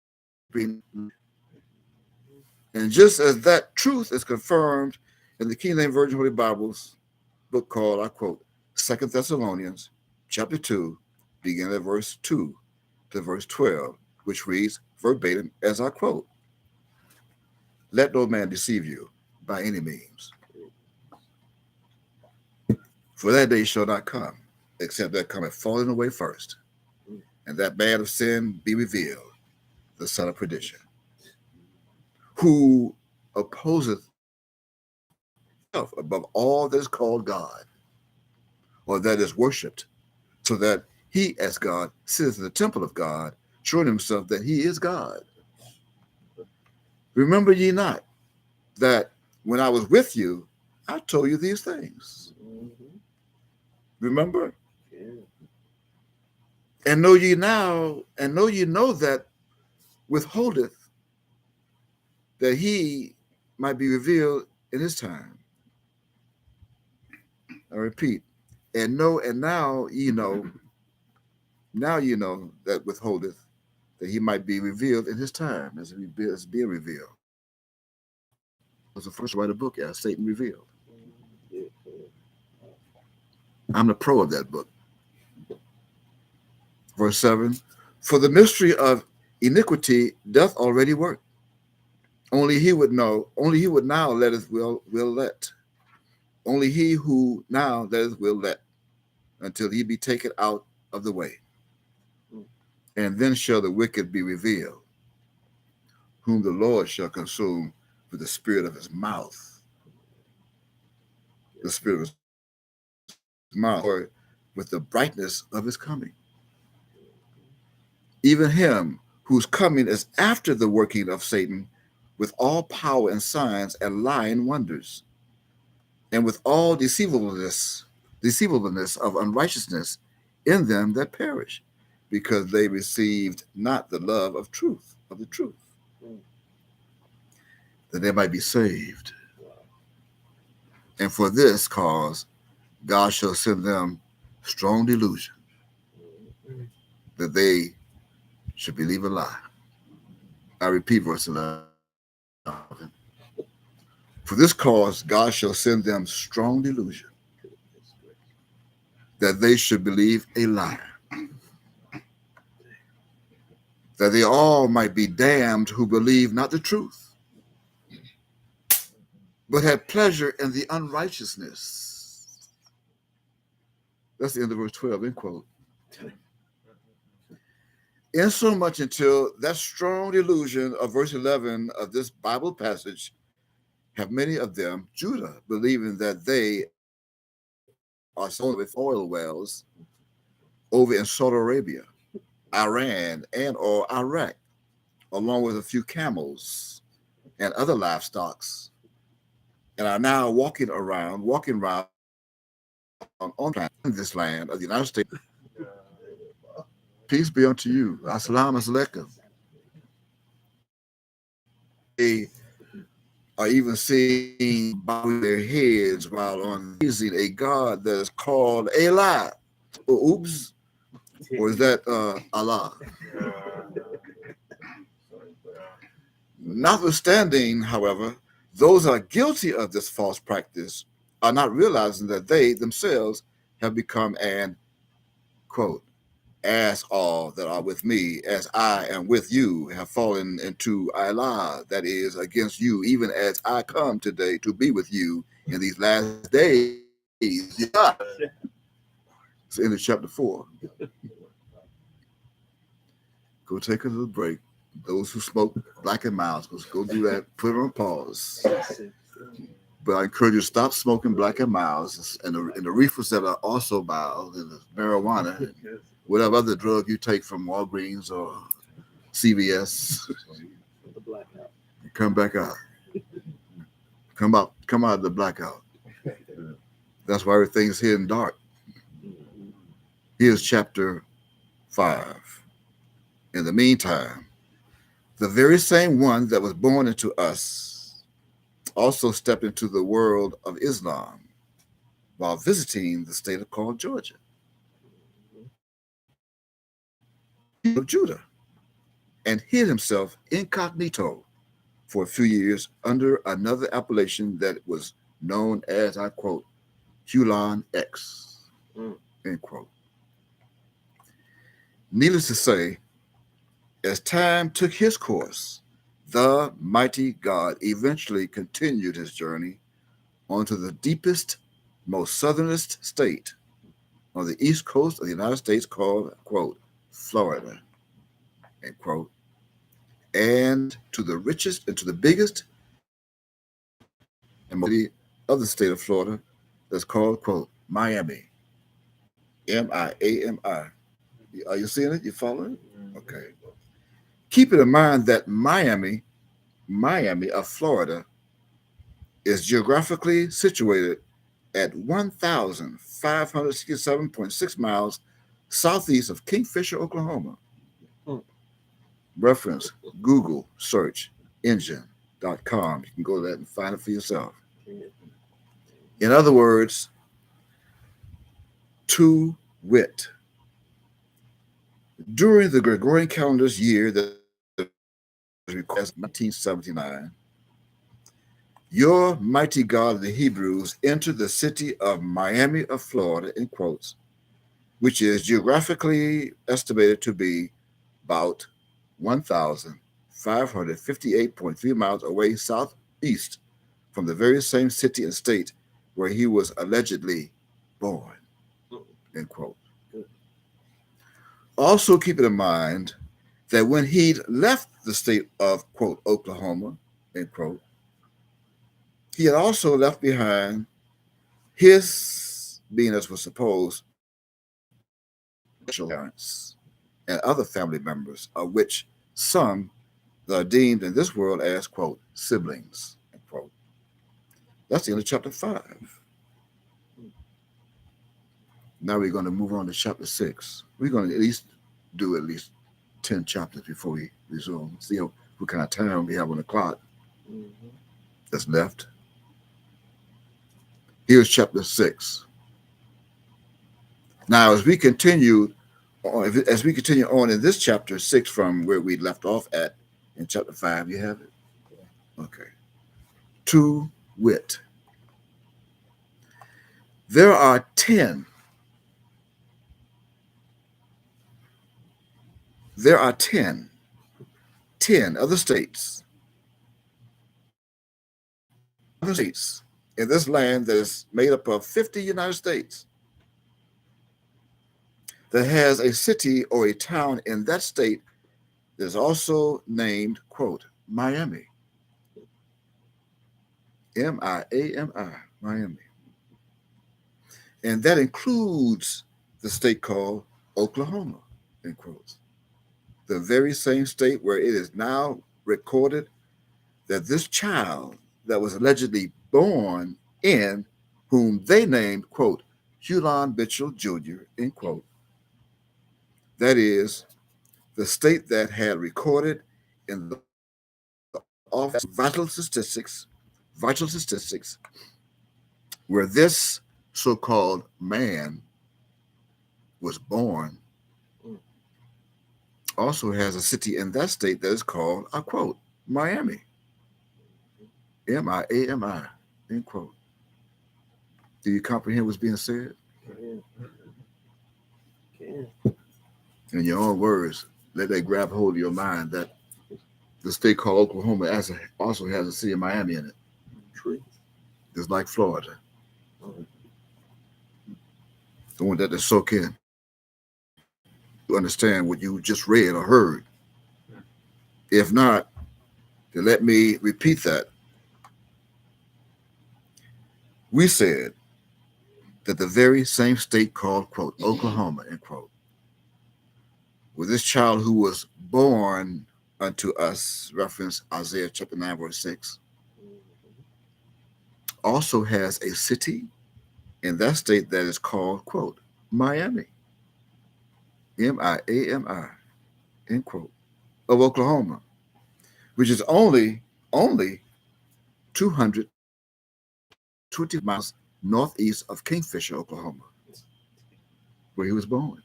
And just as that truth is confirmed in the King James Version Holy Bible's book called, I quote, 2 Thessalonians chapter 2, beginning at verse 2 to verse 12, which reads verbatim as I quote, "Let no man deceive you by any means. For that day shall not come, except there cometh falling away first, and that man of sin be revealed, the son of perdition, who opposeth himself above all that is called God, or that is worshipped, so that he as God sitteth in the temple of God, showing himself that he is God. Remember ye not that when I was with you, I told you these things." Remember? "And know ye now, and know ye know that withholdeth that he might be revealed in his time." I repeat, and now ye know that withholdeth that he might be revealed in his time, as he is being revealed. I was the first to write a book as Satan Revealed. I'm the pro of that book. Verse 7, "For the mystery of iniquity doth already work. Only he would now letteth will let. Only he who now letteth will let, until he be taken out of the way. And then shall the wicked be revealed, whom the Lord shall consume with the spirit of his mouth." The spirit of his mouth, or with the brightness of his coming. Even him whose coming is after the working of Satan, with all power and signs and lying wonders, and with all deceivableness of unrighteousness in them that perish, because they received not the love of the truth, that they might be saved. And for this cause, God shall send them strong delusion that they should believe a lie. I repeat verse 11. For this cause, God shall send them strong delusion that they should believe a lie, that they all might be damned who believe not the truth, but had pleasure in the unrighteousness. That's the end of verse 12, end quote. Insomuch until that strong delusion of verse 11 of this Bible passage have many of them, Judah, believing that they are sown with oil wells over in Saudi Arabia, Iran, and or Iraq, along with a few camels and other livestock, and are now walking around on planet in this land of the United States. Peace be unto you. Assalamu alaikum. They are even seen bowing their heads while on praising a God that is called a lie. Oops. Or is that Allah? Notwithstanding, however, those that are guilty of this false practice are not realizing that they themselves have become an, quote, as all that are with me, as I am with you, have fallen into Allah, that is, against you, even as I come today to be with you in these last days. Yeah. It's in chapter 4. Go take a little break. Those who smoke Black and Miles, go do that, put it on pause. But I encourage you to stop smoking Black and Miles and the reefers that are also mild, and the marijuana, and whatever other drug you take from Walgreens or CVS. Come back out. Come out of the blackout. That's why everything's hidden dark. Here's chapter 5. In the meantime, the very same one that was born into us also stepped into the world of Islam while visiting the state called Georgia, of Judah, and hid himself incognito for a few years under another appellation that was known as, I quote, Hulon X, end quote. Needless to say, as time took his course, the mighty God eventually continued his journey onto the deepest, most southernest state on the east coast of the United States called, quote, Florida, end quote, and to the richest and to the biggest and most city of the state of Florida that's called, quote, Miami, Miami. Are you seeing it? You following it? Okay. Keep it in mind that Miami of Florida is geographically situated at 1,567.6 miles southeast of Kingfisher, Oklahoma. Reference Google search engine.com. You can go to that and find it for yourself. In other words, to wit, during the Gregorian calendar's year that requires 1979, your mighty God of the Hebrews entered the city of Miami of Florida, in quotes, which is geographically estimated to be about 1,558.3 miles away southeast from the very same city and state where he was allegedly born, end quote. Also keep it in mind that when he left the state of, quote, Oklahoma, end quote, he had also left behind his, being as was supposed, parents and other family members, of which some are deemed in this world as, quote, siblings, end quote. That's the end of chapter 5. Now we're going to move on to chapter 6. We're going to do at least 10 chapters before we resume. See what kind of time we have on the clock that's left. Here's chapter 6. Now, as we continue on in this chapter 6 from where we left off at in chapter 5, you have it? Okay. To wit, there are 10. There are 10 other states in this land that is made up of 50 United States that has a city or a town in that state that is also named, quote, Miami. Miami. Miami. And that includes the state called Oklahoma, in quotes. The very same state where it is now recorded that this child that was allegedly born in, whom they named, quote, Hulan Mitchell Jr., end quote. That is the state that had recorded in the office vital statistics, where this so-called man was born, also has a city in that state that is called, I quote, Miami. Miami, end quote. Do you comprehend what's being said? In your own words, let that grab hold of your mind that the state called Oklahoma also has a city of Miami in it. True. Just like Florida. I want that to soak in. To understand what you just read or heard. If not, then let me repeat that. We said that the very same state called, quote, Oklahoma, end quote, with this child who was born unto us, reference Isaiah chapter 9, verse 6, also has a city in that state that is called, quote, Miami. Miami, end quote, of Oklahoma, which is only 220 miles northeast of Kingfisher, Oklahoma, where he was born.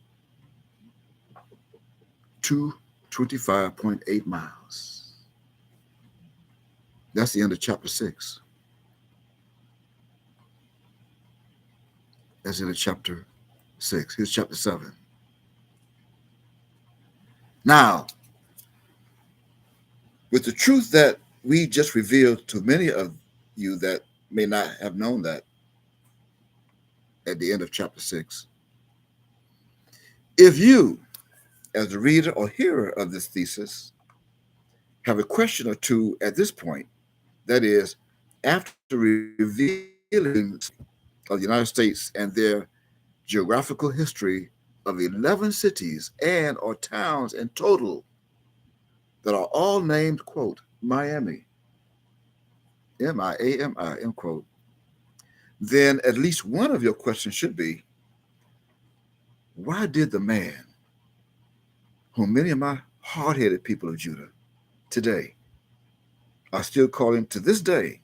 225.8 miles. That's the end of chapter 6. That's the end of chapter 6. Here's chapter 7. Now, with the truth that we just revealed to many of you that may not have known that at the end of chapter 6, if you, as a reader or hearer of this thesis, have a question or two at this point, that is, after revealing of the United States and their geographical history of 11 cities and or towns in total that are all named, quote, Miami, Miami, end quote, then at least one of your questions should be, why did the man whom many of my hard-headed people of Judah today are still calling to this day,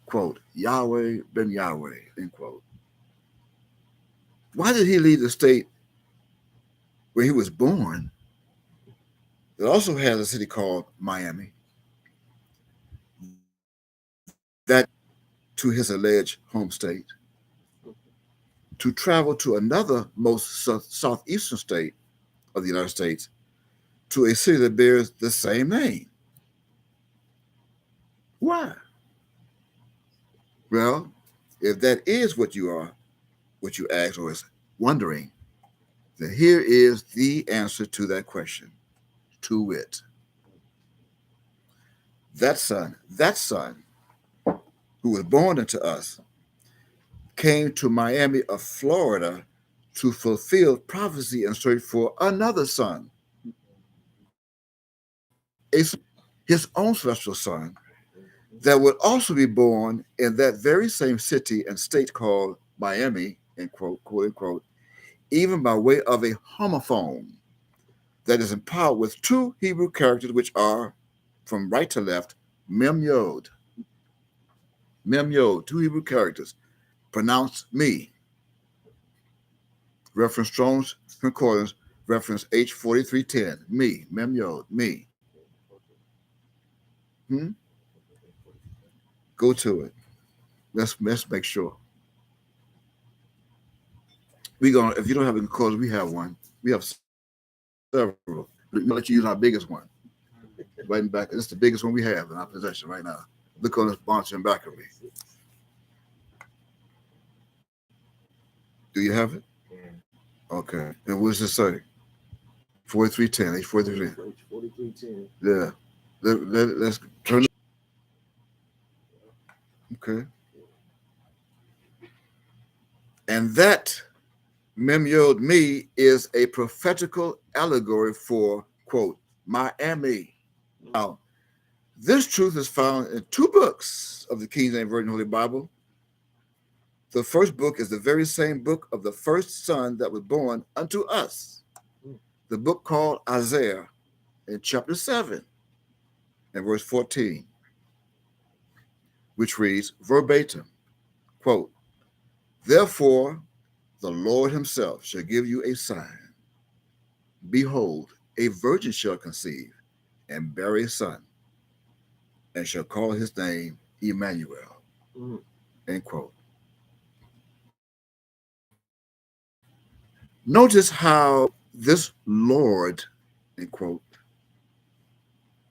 quote, Yahweh ben Yahweh, end quote, why did he leave the state where he was born that also has a city called Miami, that to his alleged home state, to travel to another most southeastern state of the United States, to a city that bears the same name? Why? Well, if that is what you asked or is wondering, then here is the answer to that question. To wit, that son who was born unto us came to Miami of Florida to fulfill prophecy and search for another son, his own celestial son, that would also be born in that very same city and state called Miami, end quote, quote unquote, even by way of a homophone that is empowered with two Hebrew characters, which are, from right to left, Mem Yod. Mem Yod, two Hebrew characters. Pronounce me. Reference Strong's Concordance, reference H4310. Me, Mem Yod, me. Go to it. Let's make sure. We gonna, if you don't have a concordance, we have one. We have several. We'll let you use our biggest one. Right in the back. It's the biggest one we have in our possession right now. Look on this sponsor in back of me. Do you have it? Okay. And what does it say? 4310. H4310. 4310. Yeah. Let's turn it. Okay. And that Mem Yod Me is a prophetical allegory for, quote, Miami. Now, this truth is found in two books of the King James Version Holy Bible. The first book is the very same book of the first son that was born unto us. The book called Isaiah in chapter 7 and verse 14, which reads verbatim, quote, therefore the Lord himself shall give you a sign. Behold, a virgin shall conceive and bear a son, and shall call his name Emmanuel. End quote. Notice how this Lord, end quote,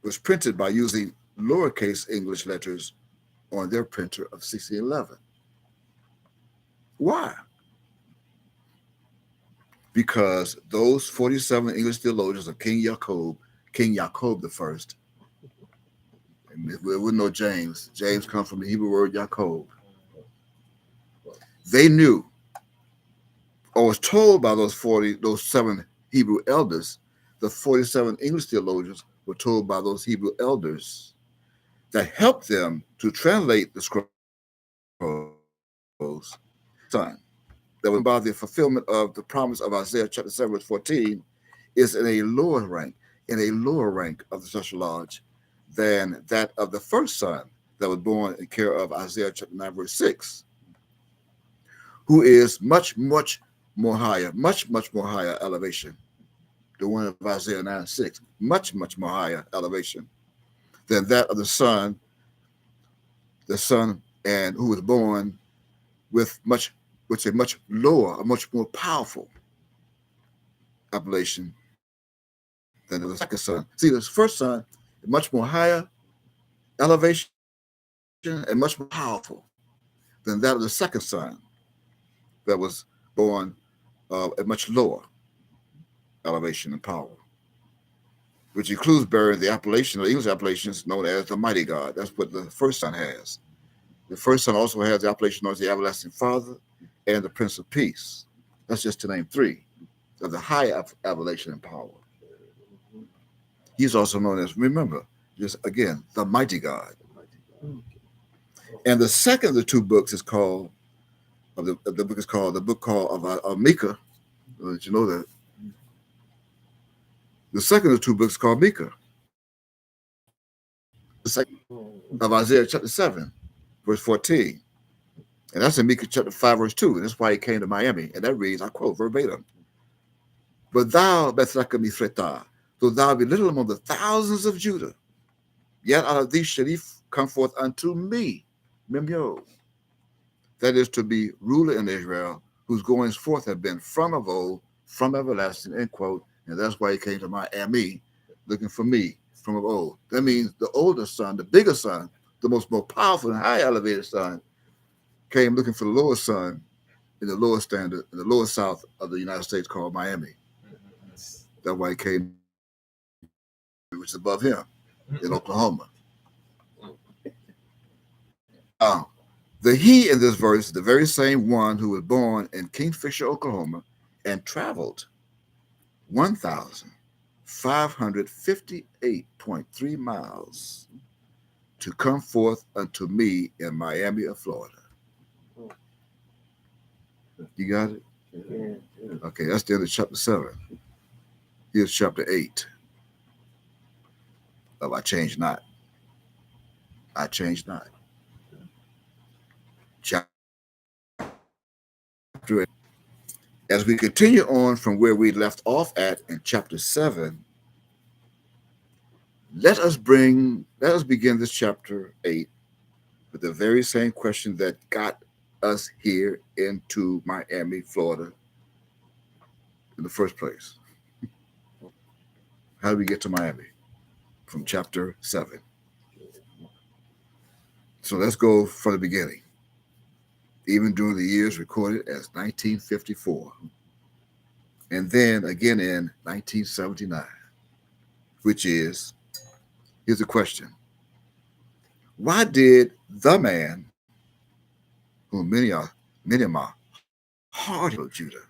was printed by using lowercase English letters on their printer of 1611. Why? Because those 47 English theologians of King Jacob the first, and we wouldn't know James. James comes from the Hebrew word Jacob. They knew, or was told by those 7 Hebrew elders, the 47 English theologians were told by those Hebrew elders that helped them to translate the scrolls, son, that was about the fulfillment of the promise of Isaiah chapter 7, verse 14, is in a lower rank of the social lodge than that of the first son that was born in care of Isaiah chapter 9, verse 6, who is much more higher elevation. The one of Isaiah 9:6, much more higher elevation than that of the son and who was born with much lower, a much more powerful appellation than the second son. See, this first son, much more higher elevation and much more powerful than that of the second son that was born at much lower elevation and power, which includes bearing the appellation, the English appellations known as the mighty God. That's what the first son has. The first son also has the appellation known as the everlasting Father and the Prince of Peace. That's just to name 3 of the high appellation and power. He's also known as, remember, just again, the mighty God. And the second of the 2 books is called, the book called of Micah. Did you know that? The second of the 2 books is called Micah. The second of Isaiah chapter 7, verse 14. And that's in Micah chapter 5, verse 2. And that's why he came to Miami. And that reads, I quote verbatim, but thou, Bethlehem Ephratah, though thou be little among the thousands of Judah, yet out of thee shall he come forth unto me, Memyo. That is to be ruler in Israel, whose goings forth have been from of old, from everlasting, end quote. And that's why he came to Miami, looking for me from of old. That means the older son, the bigger son, the more powerful and high elevated son, came looking for the lower son in the lower standard, in the lower south of the United States called Miami. That's why he came, which is above him, in Oklahoma. The he in this verse is the very same one who was born in Kingfisher, Oklahoma, and traveled 1,558.3 miles to come forth unto me in Miami of Florida. You got it? Okay, that's the end of chapter 7. Here's chapter 8 of I Change Not. I Change Not. Chapter As we continue on from where we left off at in chapter 7, let us begin this chapter 8 with the very same question that got us here into Miami, Florida in the first place. How did we get to Miami? From chapter 7. So let's go from the beginning. Even during the years recorded as 1954, and then again in 1979, which is, here's the question: why did the man whom many of my hard of Judah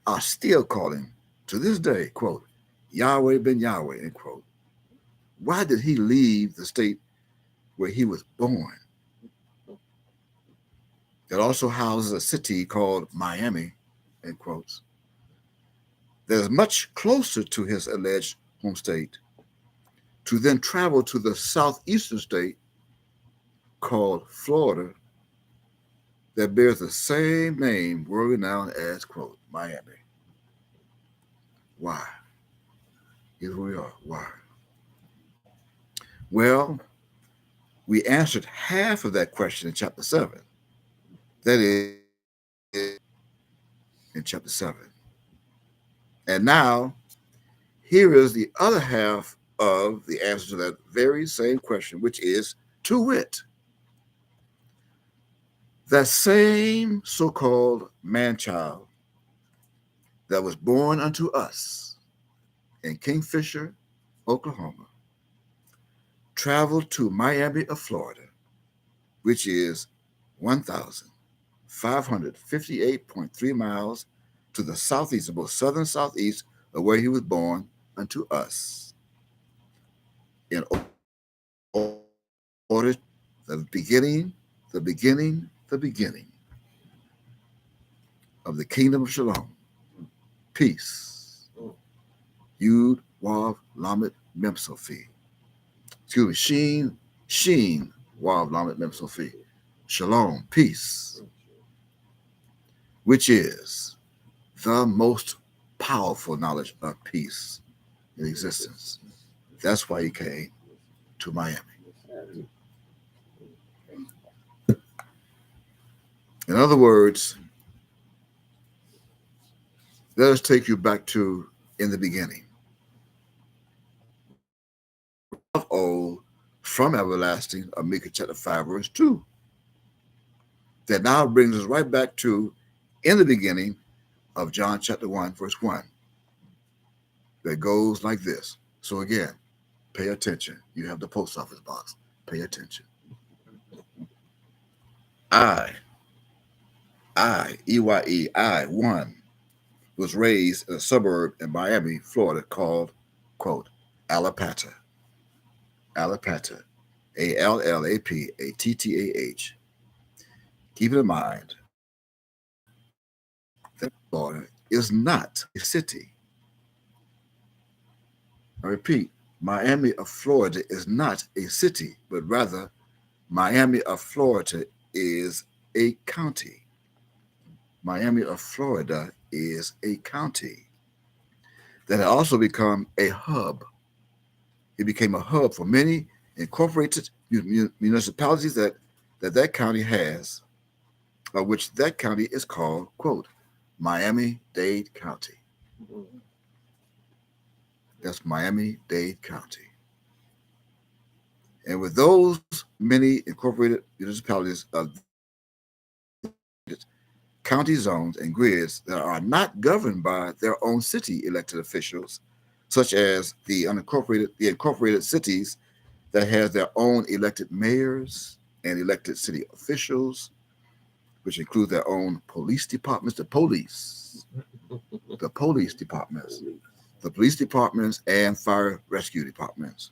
are still calling to this day, quote, Yahweh ben Yahweh, end quote, why did he leave the state where he was born? That also houses a city called Miami, end quotes, that is much closer to his alleged home state, to then travel to the southeastern state called Florida that bears the same name, world renowned as, quote, Miami. Why? Here we are. Why? Well, we answered half of that question in chapter 7. That is in chapter 7. And now, here is the other half of the answer to that very same question, which is, to wit, that same so-called man-child that was born unto us in Kingfisher, Oklahoma, traveled to Miami of Florida, which is 1,558.3 miles to the southeast, about southern southeast of where he was born, unto us, in order the beginning of the kingdom of Shalom, peace, Yud Wav Lamed Mem Sofi. Excuse me, Sheen Wav Lamed Mem Sofi. Shalom, peace, which is the most powerful knowledge of peace in existence. That's why he came to Miami. In other words, let us take you back to in the beginning. Of old, from everlasting, of Micah chapter 5, verse 2. That now brings us right back to in the beginning of John chapter 1, verse 1. That goes like this. So again, pay attention. You have the post office box. Pay attention. E-Y-E, one, was raised in a suburb in Miami, Florida called, quote, Allapata. Allapata. Allapatah. Keep in mind that Florida is not a city. I repeat, Miami of Florida is not a city, but rather Miami of Florida is a county. Miami of Florida is a county that had also become a hub. It became a hub for many incorporated municipalities that county has, of which that county is called, quote, Miami-Dade County. That's Miami-Dade County. And with those many incorporated municipalities of county zones and grids that are not governed by their own city elected officials, such as the incorporated cities that has their own elected mayors and elected city officials, which include their own police departments, the police departments and fire rescue departments.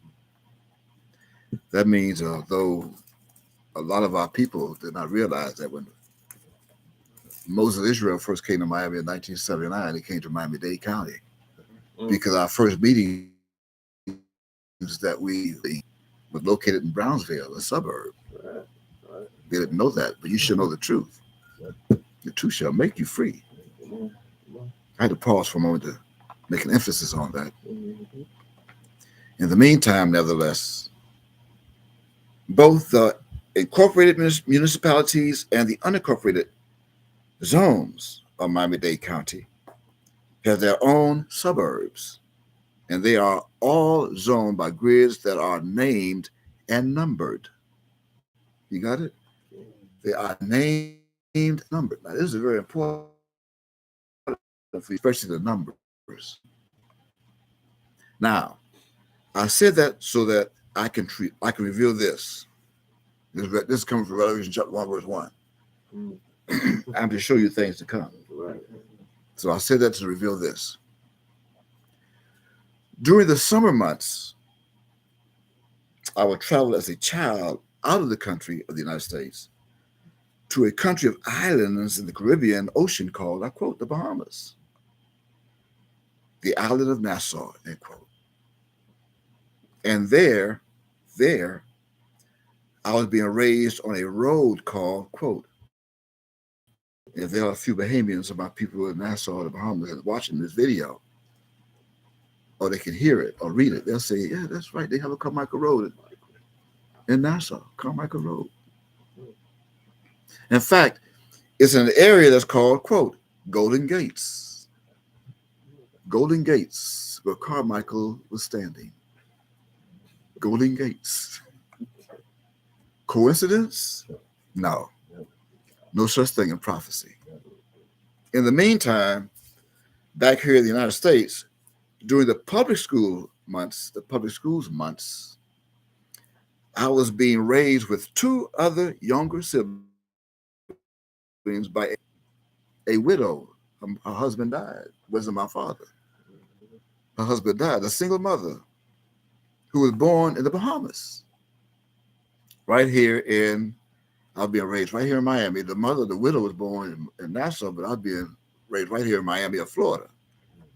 That means, though a lot of our people did not realize that when Moses Israel first came to Miami in 1979, he came to Miami-Dade County because our first meetings that we were located in Brownsville, a suburb. They didn't know that, but you should know the truth. The truth shall make you free. I had to pause for a moment to make an emphasis on that. In the meantime, nevertheless, both the incorporated municipalities and the unincorporated zones of Miami-Dade County have their own suburbs, and they are all zoned by grids that are named and numbered. You got it? They are named and numbered. Now, this is very important for you, especially the numbers. Now, I said that so that I can reveal this. This comes from Revelation chapter 1, verse 1. I'm to show you things to come. So I said that to reveal this. During the summer months, I would travel as a child out of the country of the United States to a country of islands in the Caribbean Ocean called, I quote, the Bahamas, the island of Nassau, end quote. And there, I was being raised on a road called, quote, if there are a few Bahamians or my people in Nassau or the Bahamas that are watching this video, or they can hear it or read it, they'll say, yeah, that's right. They have a Carmichael Road in Nassau, Carmichael Road. In fact, it's an area that's called, quote, Golden Gates. Golden Gates, where Carmichael was standing. Golden Gates. Coincidence? No. No such thing in prophecy. In the meantime, back here in the United States, during the public schools months, I was being raised with two other younger siblings by a widow. Her husband died. Wasn't my father. Her husband died. A single mother who was born in the Bahamas. Right here I was being raised right here in Miami. The widow was born in Nassau, but I was being raised right here in Miami of Florida.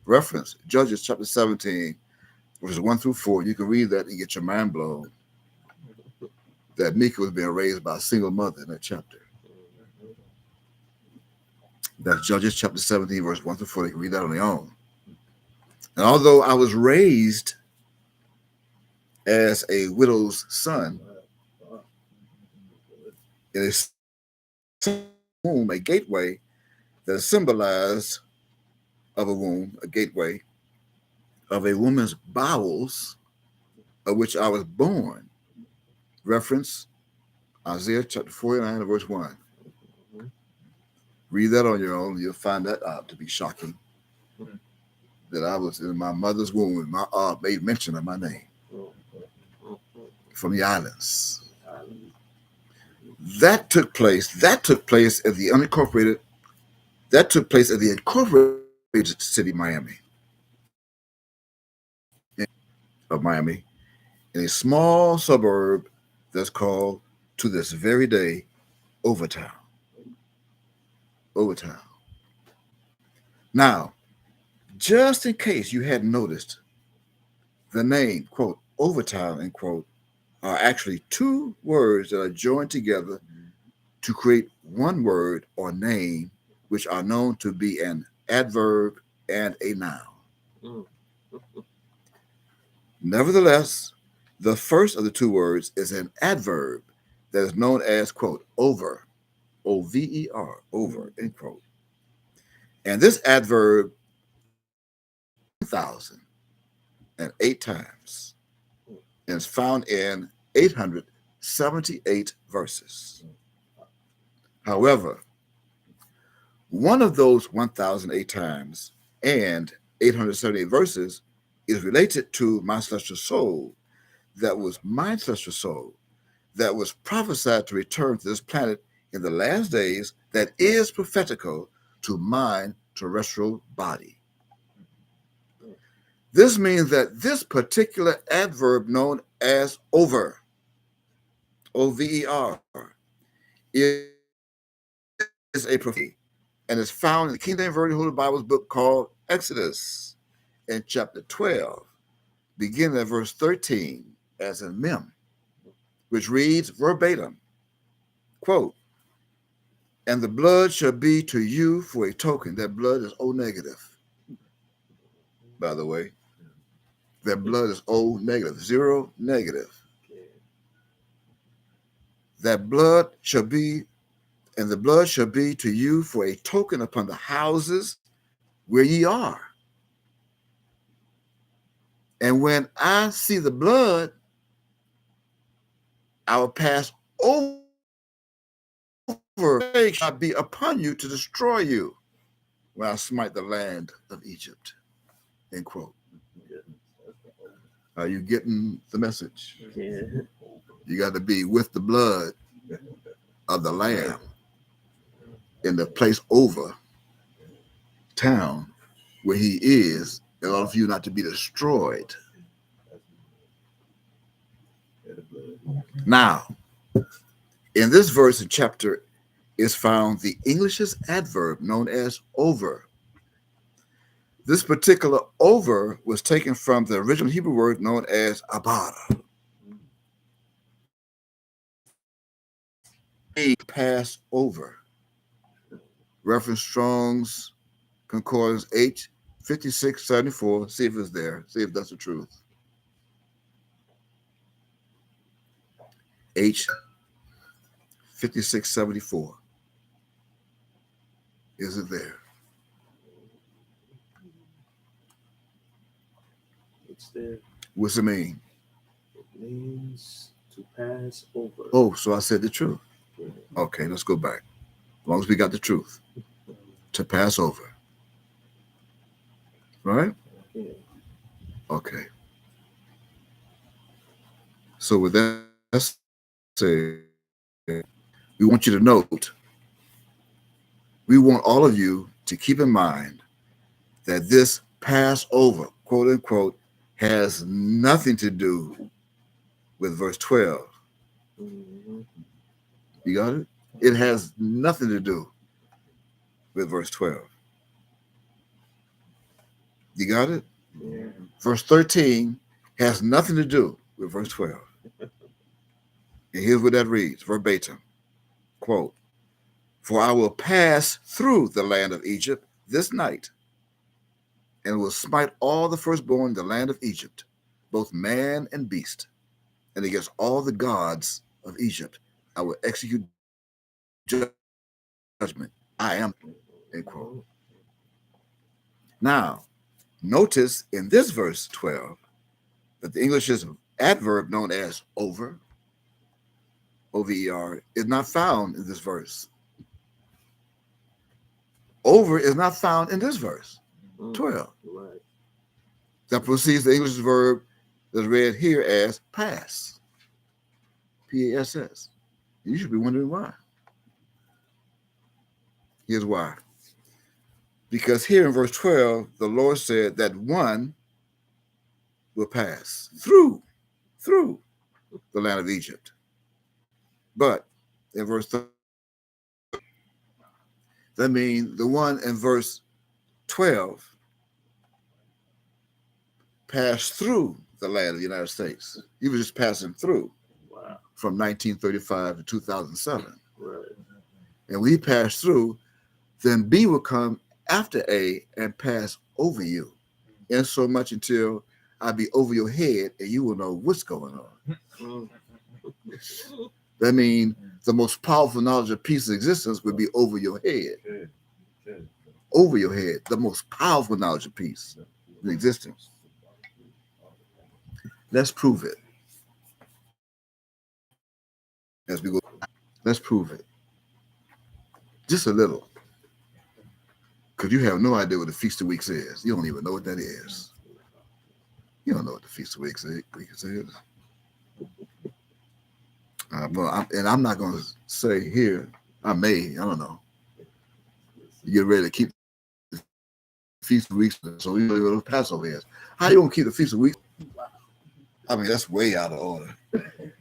Reference, Judges chapter 17, verses 1 through 4. You can read that and get your mind blown that Mika was being raised by a single mother in that chapter. That's Judges chapter 17, verse 1 through 4. You can read that on your own. And although I was raised as a widow's son, in a womb, a gateway that is symbolized of a womb, a gateway of a woman's bowels, of which I was born. Reference Isaiah chapter 49, verse 1. Read that on your own. You'll find that out to be shocking. That I was in my mother's womb and my aunt made mention of my name from the islands. That took place at the incorporated city, Miami, of Miami, in a small suburb that's called, to this very day, Overtown. Overtown. Now, just in case you hadn't noticed, the name, quote, Overtown, end quote, are actually two words that are joined together to create one word or name, which are known to be an adverb and a noun. Nevertheless, the first of the two words is an adverb that is known as, quote, over, O-V-E-R, over, end quote. And this adverb 1,008 times and is found in 878 verses. However, one of those 1,008 times and 878 verses is related to my celestial soul, my celestial soul, that was prophesied to return to this planet in the last days, that is prophetical to my terrestrial body. This means that this particular adverb known as over, O-V-E-R, is a prophecy and is found in the King James Version Holy Bible's book called Exodus in chapter 12, beginning at verse 13 as in Mem, which reads verbatim, quote, And the blood shall be to you for a token. That blood is O negative, by the way. That blood is O negative, 0 negative. That blood shall be, and the blood shall be to you for a token upon the houses where ye are. And when I see the blood, I will pass over, plague shall be upon you to destroy you when I smite the land of Egypt. End quote. Are you getting the message? Yeah. You got to be with the blood of the Lamb in the place over town where he is, in order for you not to be destroyed. Now, in this verse and chapter is found the English's adverb known as over. This particular over was taken from the original Hebrew word known as abara. Pass over. Reference Strong's Concordance H 5674. See if it's there. See if that's the truth. H 5674. Is it there? It's there. What's it mean? It means to pass over. Oh, so I said the truth. Okay, let's go back. As long as we got the truth. To pass over. Right? Yeah. Okay. So with that said, we want you to note, we want all of you to keep in mind that this Passover, quote unquote, has nothing to do with verse 12. Mm-hmm. You got it? It has nothing to do with verse 12. You got it? Yeah. Verse 13 has nothing to do with verse 12. And here's what that reads, verbatim. Quote, for I will pass through the land of Egypt this night, and will smite all the firstborn in the land of Egypt, both man and beast, and against all the gods of Egypt I will execute judgment. I am, end quote. Now, notice in this verse 12 that the English's adverb known as over, O-V-E-R, is not found in this verse. Over is not found in this verse, 12. Right. That precedes the English verb that's read here as pass, P-A-S-S. You should be wondering why. Here's why. Because here in verse 12, the Lord said that one will pass through the land of Egypt. But in verse 13, that means the one in verse 12 passed through the land of the United States. He was just passing through. Wow. From 1935 to 2007. Right. And when he passed through, then B will come after A and pass over you. And so much until I be over your head and you will know what's going on. That means the most powerful knowledge of peace and existence would be over your head. Over your head, the most powerful knowledge of peace in existence. Let's prove it. As we go, let's prove it. Just a little. Because you have no idea what the Feast of Weeks is. You don't even know what that is. You don't know what the Feast of Weeks is. I'm not going to say here, I don't know. You get ready to keep the Feast of Weeks, so you know what Passover is. How you going to keep the Feast of Weeks? I mean, that's way out of order.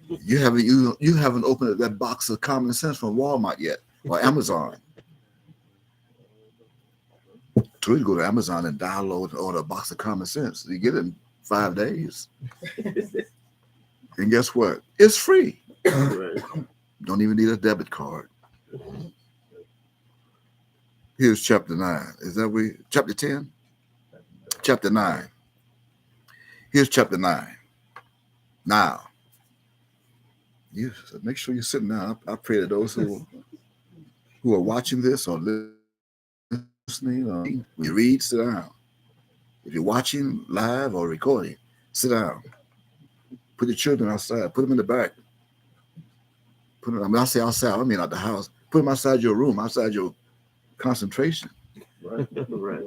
You haven't opened that box of common sense from Walmart yet, or Amazon. So you go to Amazon and download and order a box of common sense. You get it in 5 days. And guess what? It's free. Right. Don't even need a debit card. Here's chapter 9. Is that we chapter 10? Chapter 9. Here's chapter 9. Now, you make sure you're sitting down. I pray that those who are watching this or listening or when you read, sit down. If you're watching live or recording, sit down. Put your children outside. Put them in the back. Put them. I mean, I say outside. I mean out the house. Put them outside your room, outside your concentration. Right. Right.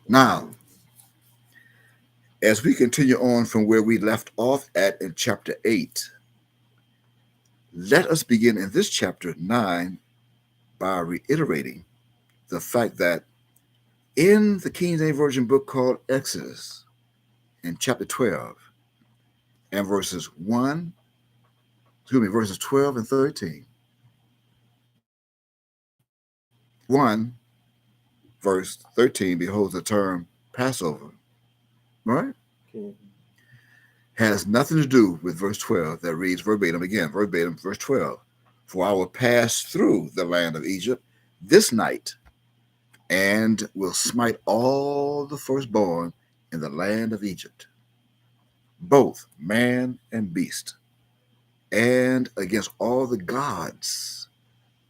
Now, as we continue on from where we left off at in chapter 8, let us begin in this chapter 9 by reiterating the fact that in the King James Version book called Exodus, in chapter 12, and verses 12 and 13, 1 verse 13 beholds the term Passover, right? Okay. Has nothing to do with verse 12 that reads verbatim again, verbatim, verse 12. For I will pass through the land of Egypt this night and will smite all the firstborn in the land of Egypt, both man and beast, and against all the gods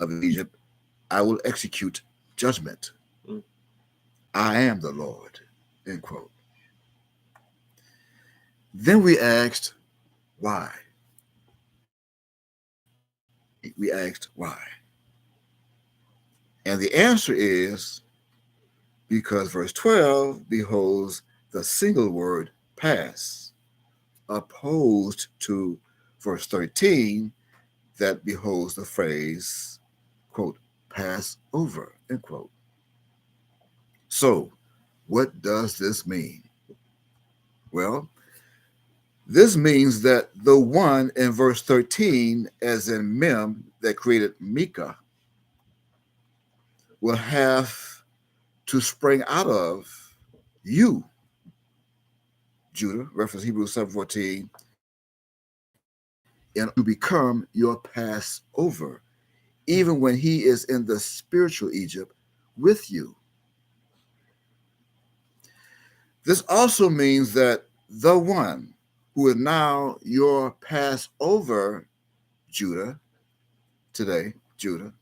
of Egypt I will execute judgment. Mm. I am the Lord. End quote. Then we asked, why? We asked, why? And the answer is because verse 12 beholds the single word pass, opposed to verse 13 that beholds the phrase, quote, pass over, end quote. So, what does this mean? Well, this means that the one in verse 13, as in Mem, that created Micah, will have to spring out of you, Judah, reference Hebrews 7:14, and to become your Passover, even when he is in the spiritual Egypt with you. This also means that the one who is now your Passover, Judah, today, Judah,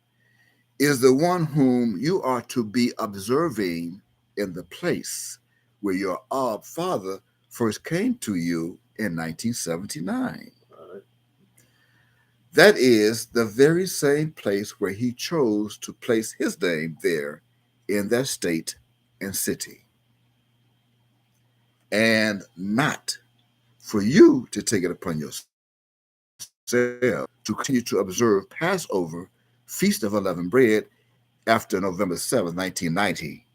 is the one whom you are to be observing in the place where your father first came to you in 1979. Right. That is the very same place where he chose to place his name there in that state and city. And not for you to take it upon yourself to continue to observe Passover, Feast of Unleavened Bread, after November 7th, 1990,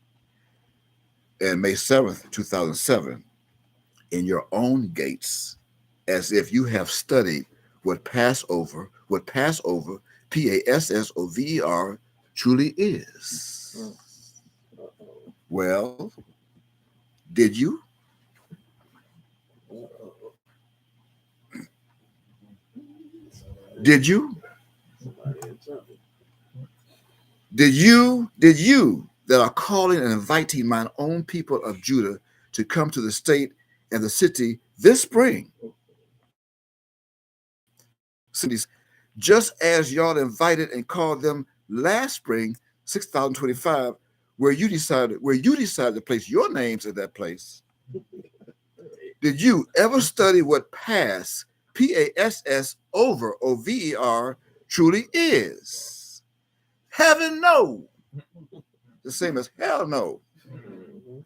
and May 7th, 2007, in your own gates, as if you have studied what Passover, Passover, truly is. Uh-oh. Well, did you? Uh-oh. Did you? Somebody in trouble. Did you that are calling and inviting mine own people of Judah to come to the state and the city this spring? Cities, just as y'all invited and called them last spring, 6025, where you decided to place your names in that place. Did you ever study what Passover, truly is? Heaven no. The same as hell no. Mhm.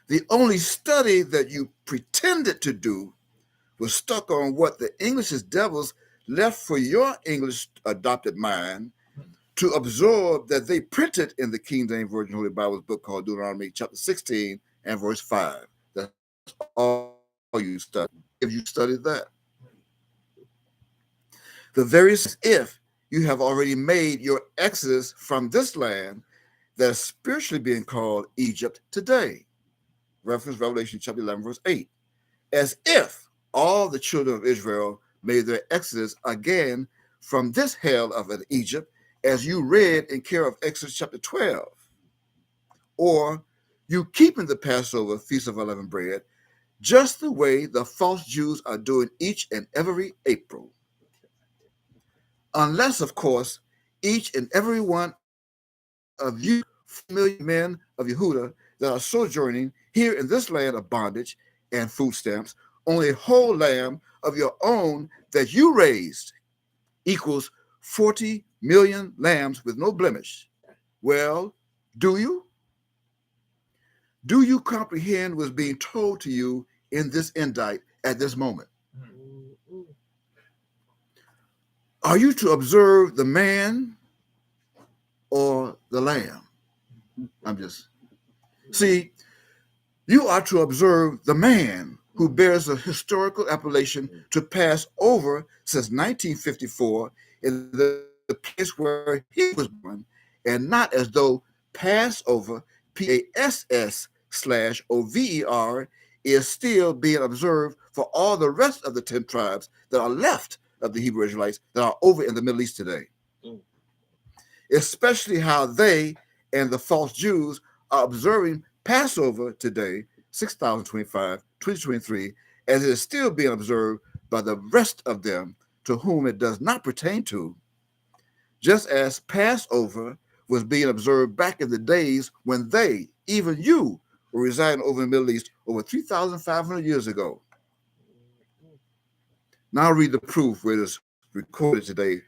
The only study that you pretended to do was stuck on what the English's devils left for your English adopted mind to absorb that they printed in the King James Version Holy Bible's book called Deuteronomy chapter 16 and verse 5. That's all you studied. If you studied that. The very if you have already made your exodus from this land that is spiritually being called Egypt today. Reference Revelation chapter 11, verse 8. As if all the children of Israel made their exodus again from this hell of an Egypt as you read in care of Exodus chapter 12, or you keeping the Passover, Feast of Unleavened Bread, just the way the false Jews are doing each and every April. Unless, of course, each and every one of you 4 million men of Yehuda that are sojourning here in this land of bondage and food stamps on a whole lamb of your own that you raised equals 40 million lambs with no blemish. Well, do you? Do you comprehend what's being told to you in this indictment at this moment? Are you to observe the man or the lamb? See, you are to observe the man who bears a historical appellation to pass over since 1954 in the place where he was born, and not as though Passover, PASS/OVER, is still being observed for all the rest of the 10 tribes that are left of the Hebrew Israelites that are over in the Middle East today. Especially how they and the false Jews are observing Passover today, 6025, 2023, as it is still being observed by the rest of them to whom it does not pertain to, just as Passover was being observed back in the days when they, even you, were residing over in the Middle East over 3,500 years ago. Now read the proof where it is recorded today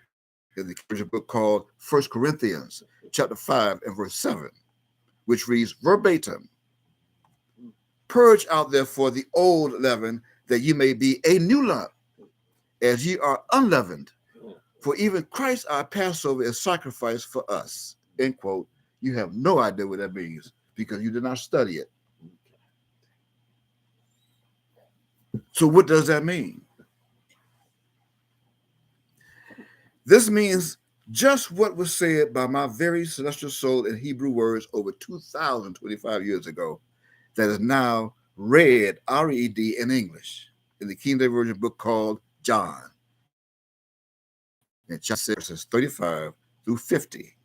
in the King book called 1 Corinthians chapter 5 and verse 7, which reads verbatim, "Purge out therefore the old leaven, that ye may be a new lump, as ye are unleavened. For even Christ our Passover is sacrificed for us." End quote. You have no idea what that means because you did not study it. So what does that mean? This means just what was said by my very celestial soul in Hebrew words over 2,025 years ago, that is now read, R-E-D, in English, in the King James Version book called John, in chapter 6, verses 35 through 50,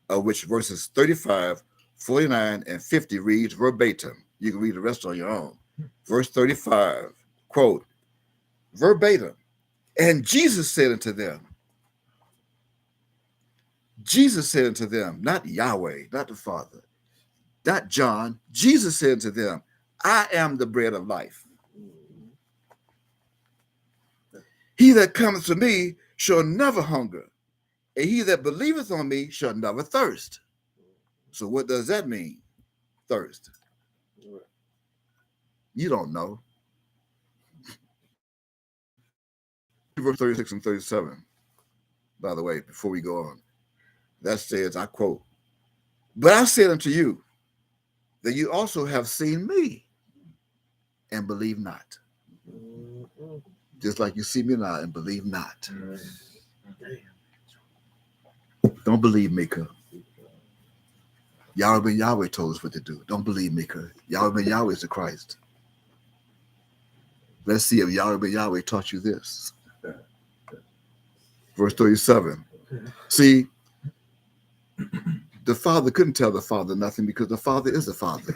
of which verses 35, 49, and 50 reads verbatim. You can read the rest on your own. Verse 35, quote, verbatim, "And Jesus said unto them," not Yahweh, not the Father, not John. Jesus said to them, "I am the bread of life. He that cometh to me shall never hunger, and he that believeth on me shall never thirst." So what does that mean? Thirst. You don't know. Verse 36 and 37, by the way, before we go on, that says, I quote, "But I said unto you that you also have seen me and believe not." Just like you see me now and believe not. Don't believe Mika. Yahweh ben Yahweh told us what to do. Don't believe Mika. Yahweh ben Yahweh is the Christ. Let's see if Yahweh ben Yahweh taught you this. Verse 37. See, the Father couldn't tell the Father nothing because the Father is the Father.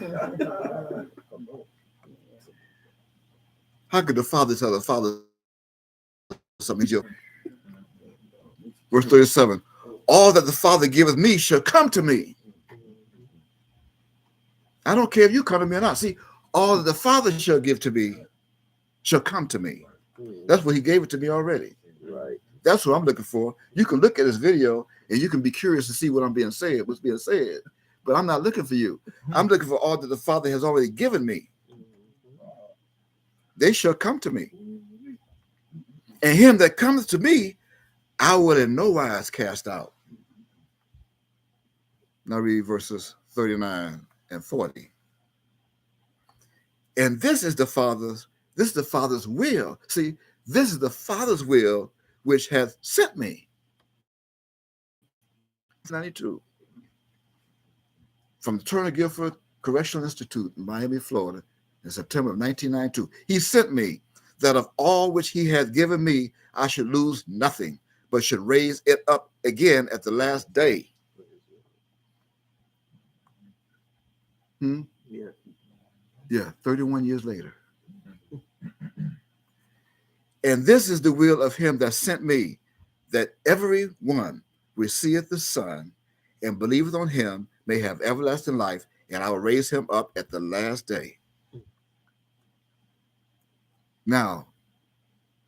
How could the Father tell the Father something? Verse 37. "All that the Father giveth me shall come to me." I don't care if you come to me or not. See, all that the Father shall give to me shall come to me. That's what he gave it to me already. Right. That's what I'm looking for. You can look at this video and you can be curious to see what's being said. But I'm not looking for you. I'm looking for all that the Father has already given me. They shall come to me. And him that cometh to me, I will in no wise cast out. Now read verses 39 and 40. "And this is the Father's will." See, this is the Father's will which hath sent me. 92. From the Turner Guilford Correctional Institute in Miami, Florida, in September of 1992. "He sent me, that of all which he hath given me, I should lose nothing, but should raise it up again at the last day. Yeah. Yeah, 31 years later. And this is the will of him that sent me, that every one receiveth the Son and believeth on him may have everlasting life, and I will raise him up at the last day. Now,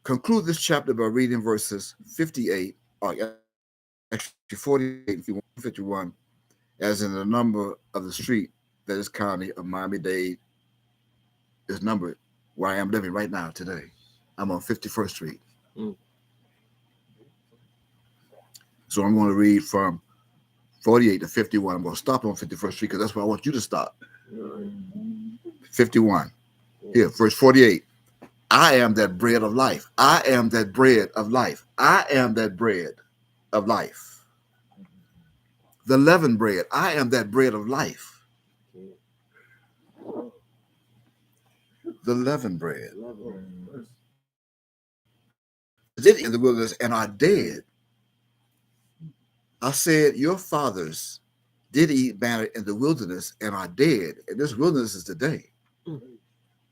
conclude this chapter by reading verses 58, or actually 48 and 51, as in the number of the street that is county of Miami-Dade is numbered where I am living right now today. I'm on 51st Street. So I'm going to read from 48 to 51. I'm going to stop on 51st Street because that's where I want you to stop. 51. Here, verse 48. I am that bread of life. I am that bread of life. I am that bread of life. The leavened bread. I am that bread of life. The leavened bread. Did in the wilderness and are dead. I said, your fathers did eat manna in the wilderness and are dead. And this wilderness is today.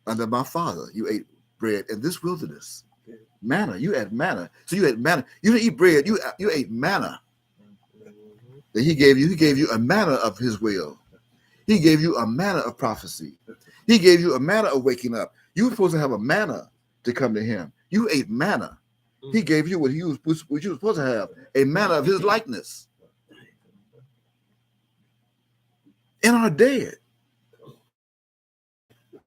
Under my father, you ate bread in this wilderness. Manna, you ate manna. So you ate manna. You didn't eat bread, you ate manna. That he gave you a manna of his will. He gave you a manna of prophecy. He gave you a manna of waking up. You were supposed to have a manna to come to him. You ate manna. He gave you what you were supposed to have, a manna of his likeness. And are dead.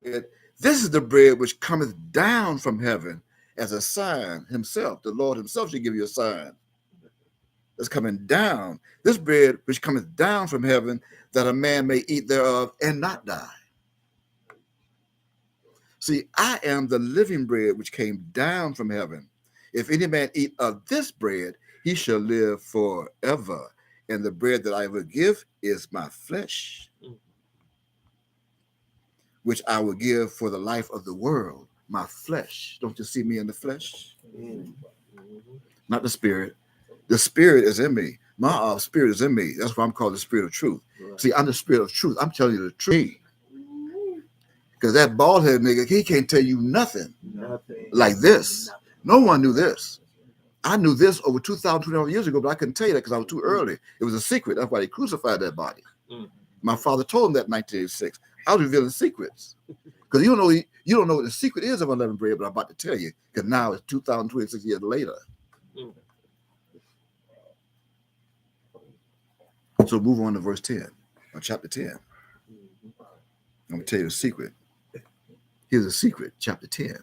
This is the bread which cometh down from heaven as a sign himself. The Lord himself should give you a sign that's coming down. This bread which cometh down from heaven, that a man may eat thereof and not die. See, I am the living bread which came down from heaven. If any man eat of this bread, he shall live forever. And the bread that I will give is my flesh, which I will give for the life of the world. My flesh. Don't you see me in the flesh? Not the spirit. The spirit is in me. My spirit is in me. That's why I'm called the spirit of truth. Right. See, I'm the spirit of truth. I'm telling you the truth. Because that bald head nigga, he can't tell you nothing like this. No one knew this. I knew this over 2,200 years ago, but I couldn't tell you that because I was too early. It was a secret. That's why they crucified that body. My father told him that in 1986. I was revealing secrets. Because you don't know what the secret is of unleavened bread, but I'm about to tell you, because now it's 2,026 years later. So move on to verse 10, or chapter 10. I'm going to tell you the secret. Here's a secret, chapter 10.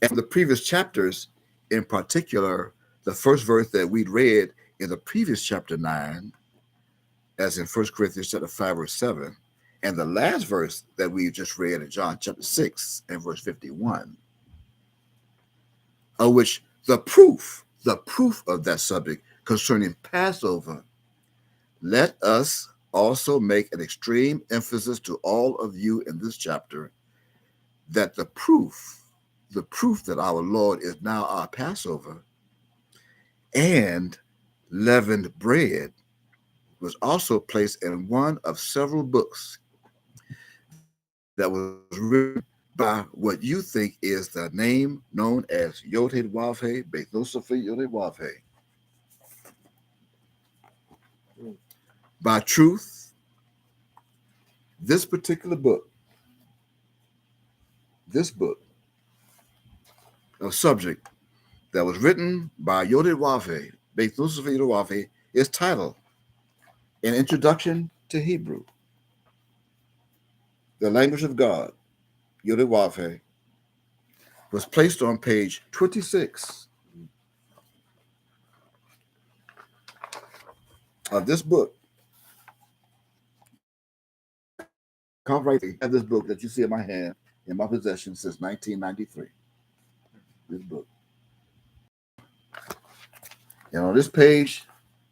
And the previous chapters, in particular, the first verse that we'd read in the previous chapter 9, as in 1 Corinthians chapter 5, verse 7, and the last verse that we just read in John chapter 6 and verse 51, of which the proof of that subject concerning Passover, let us also make an extreme emphasis to all of you in this chapter that the proof that our Lord is now our Passover and leavened bread was also placed in one of several books that was written by what you think is the name known as Yod-Heh-Wav-Heh, Beit Nosophi Yod-Heh-Wav-Heh. By truth, this particular book, a subject that was written by Yod-Heh-Wav-Heh, Beit Nosophi Yod-Heh-Wav-Heh, is titled An Introduction to Hebrew, the Language of God, Yod-Heh-Wav-Heh, was placed on page 26 of this book. Copyright of this book that you see in my hand, in my possession since 1993. This book. And on this page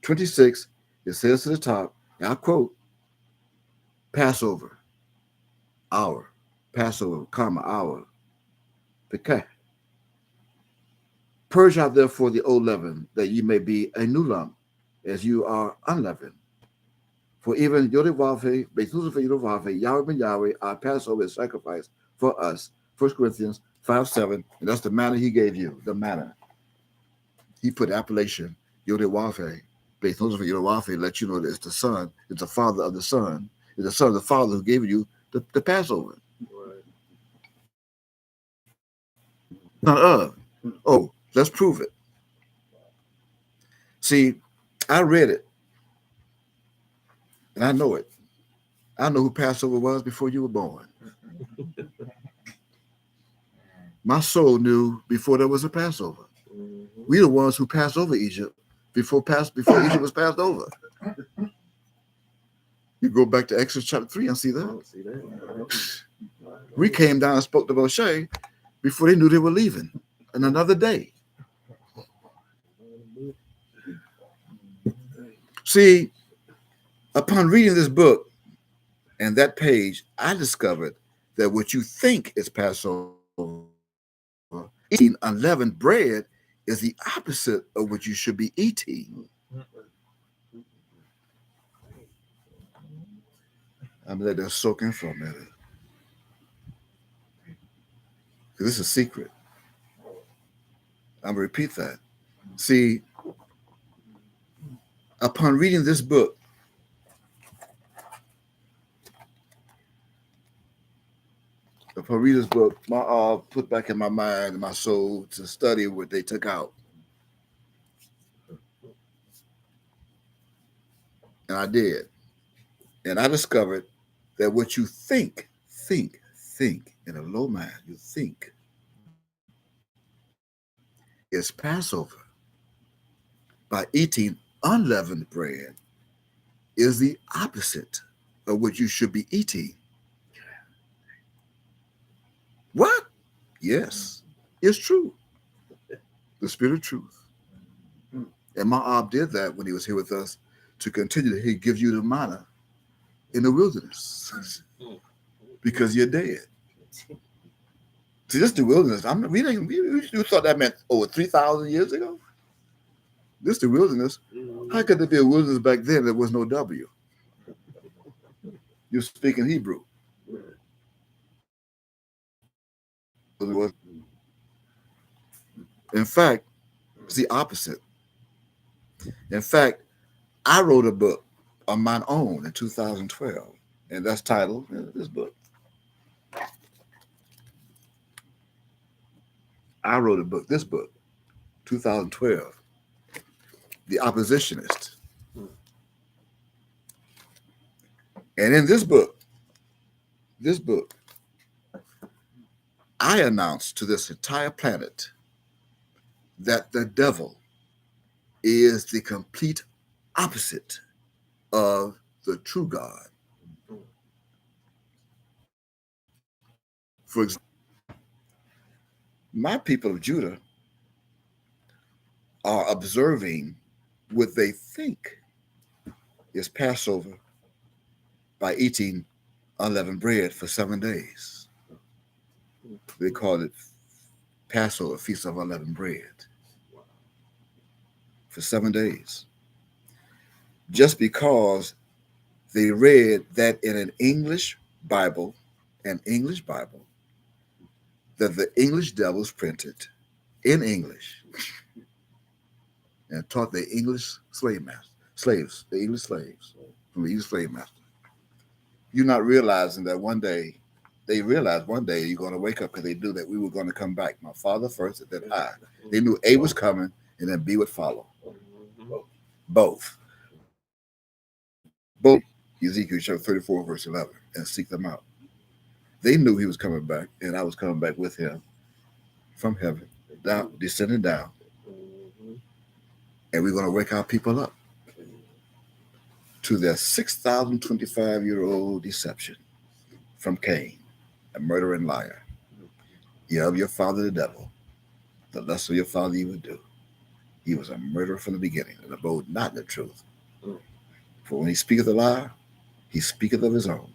26, it says to the top, and I quote, Passover, hour, Passover, comma, hour, Pekah, Purge out therefore the old leaven, that ye may be a new lump, as you are unleavened. For even Yodivave, Bethusafa Yodivave, Yahweh ben Yahweh, our Passover is sacrifice for us. 1 Corinthians 5:7, and that's the manna he gave you, the manna. He put appellation, Yodivave, Bethusafa Yodivave, let you know that it's the Son, it's the Father of the Son, it's the Son of the Father who gave you the Passover. Right. Not of. Oh, let's prove it. See, I read it, and I know it. I know who Passover was before you were born. My soul knew before there was a Passover. Mm-hmm. We the ones who passed over Egypt before Egypt was passed over. You go back to Exodus chapter 3 and see that. Oh, see that? We came down and spoke to Moshe before they knew they were leaving in another day. See, upon reading this book and that page, I discovered that what you think is Passover, eating unleavened bread, is the opposite of what you should be eating. I'm gonna let that soak in for a minute. Because this is a secret. I'm gonna repeat that. See, upon reading this book, my put back in my mind and my soul to study what they took out. And I did. And I discovered that what you think in a low mind, you think is Passover by eating unleavened bread is the opposite of what you should be eating. What? Yes, it's true. The spirit of truth. And Ma'ab did that when he was here with us to continue. He gives you the manna in the wilderness because you're dead. See, this is the wilderness. We thought that meant over 3,000 years ago. This is the wilderness. How could there be a wilderness back then there was no W? You're speaking Hebrew. In fact, it's the opposite. In fact, I wrote a book on my own in 2012, and that's titled this book. I wrote this book, 2012, The Oppositionist. And in this book, I announced to this entire planet that the devil is the complete opposite of the true God. For example, my people of Judah are observing what they think is Passover by eating unleavened bread for 7 days. They call it Passover, Feast of Unleavened Bread, for 7 days. Just because they read that in an English Bible, that the English devils printed in English and taught the English slaves from the English slave master. You're not realizing that one day, they realized one day you're going to wake up because they knew that we were going to come back. My father first and then I. They knew A was coming and then B would follow. Both. Ezekiel chapter 34, verse 11, and seek them out. They knew he was coming back, and I was coming back with him from heaven, descending down. And we're going to wake our people up to their 6,025-year-old deception from Cain, a murdering liar. You have your father the devil. The lust of your father you would do. He was a murderer from the beginning, and abode not in the truth. For when he speaketh a lie, he speaketh of his own.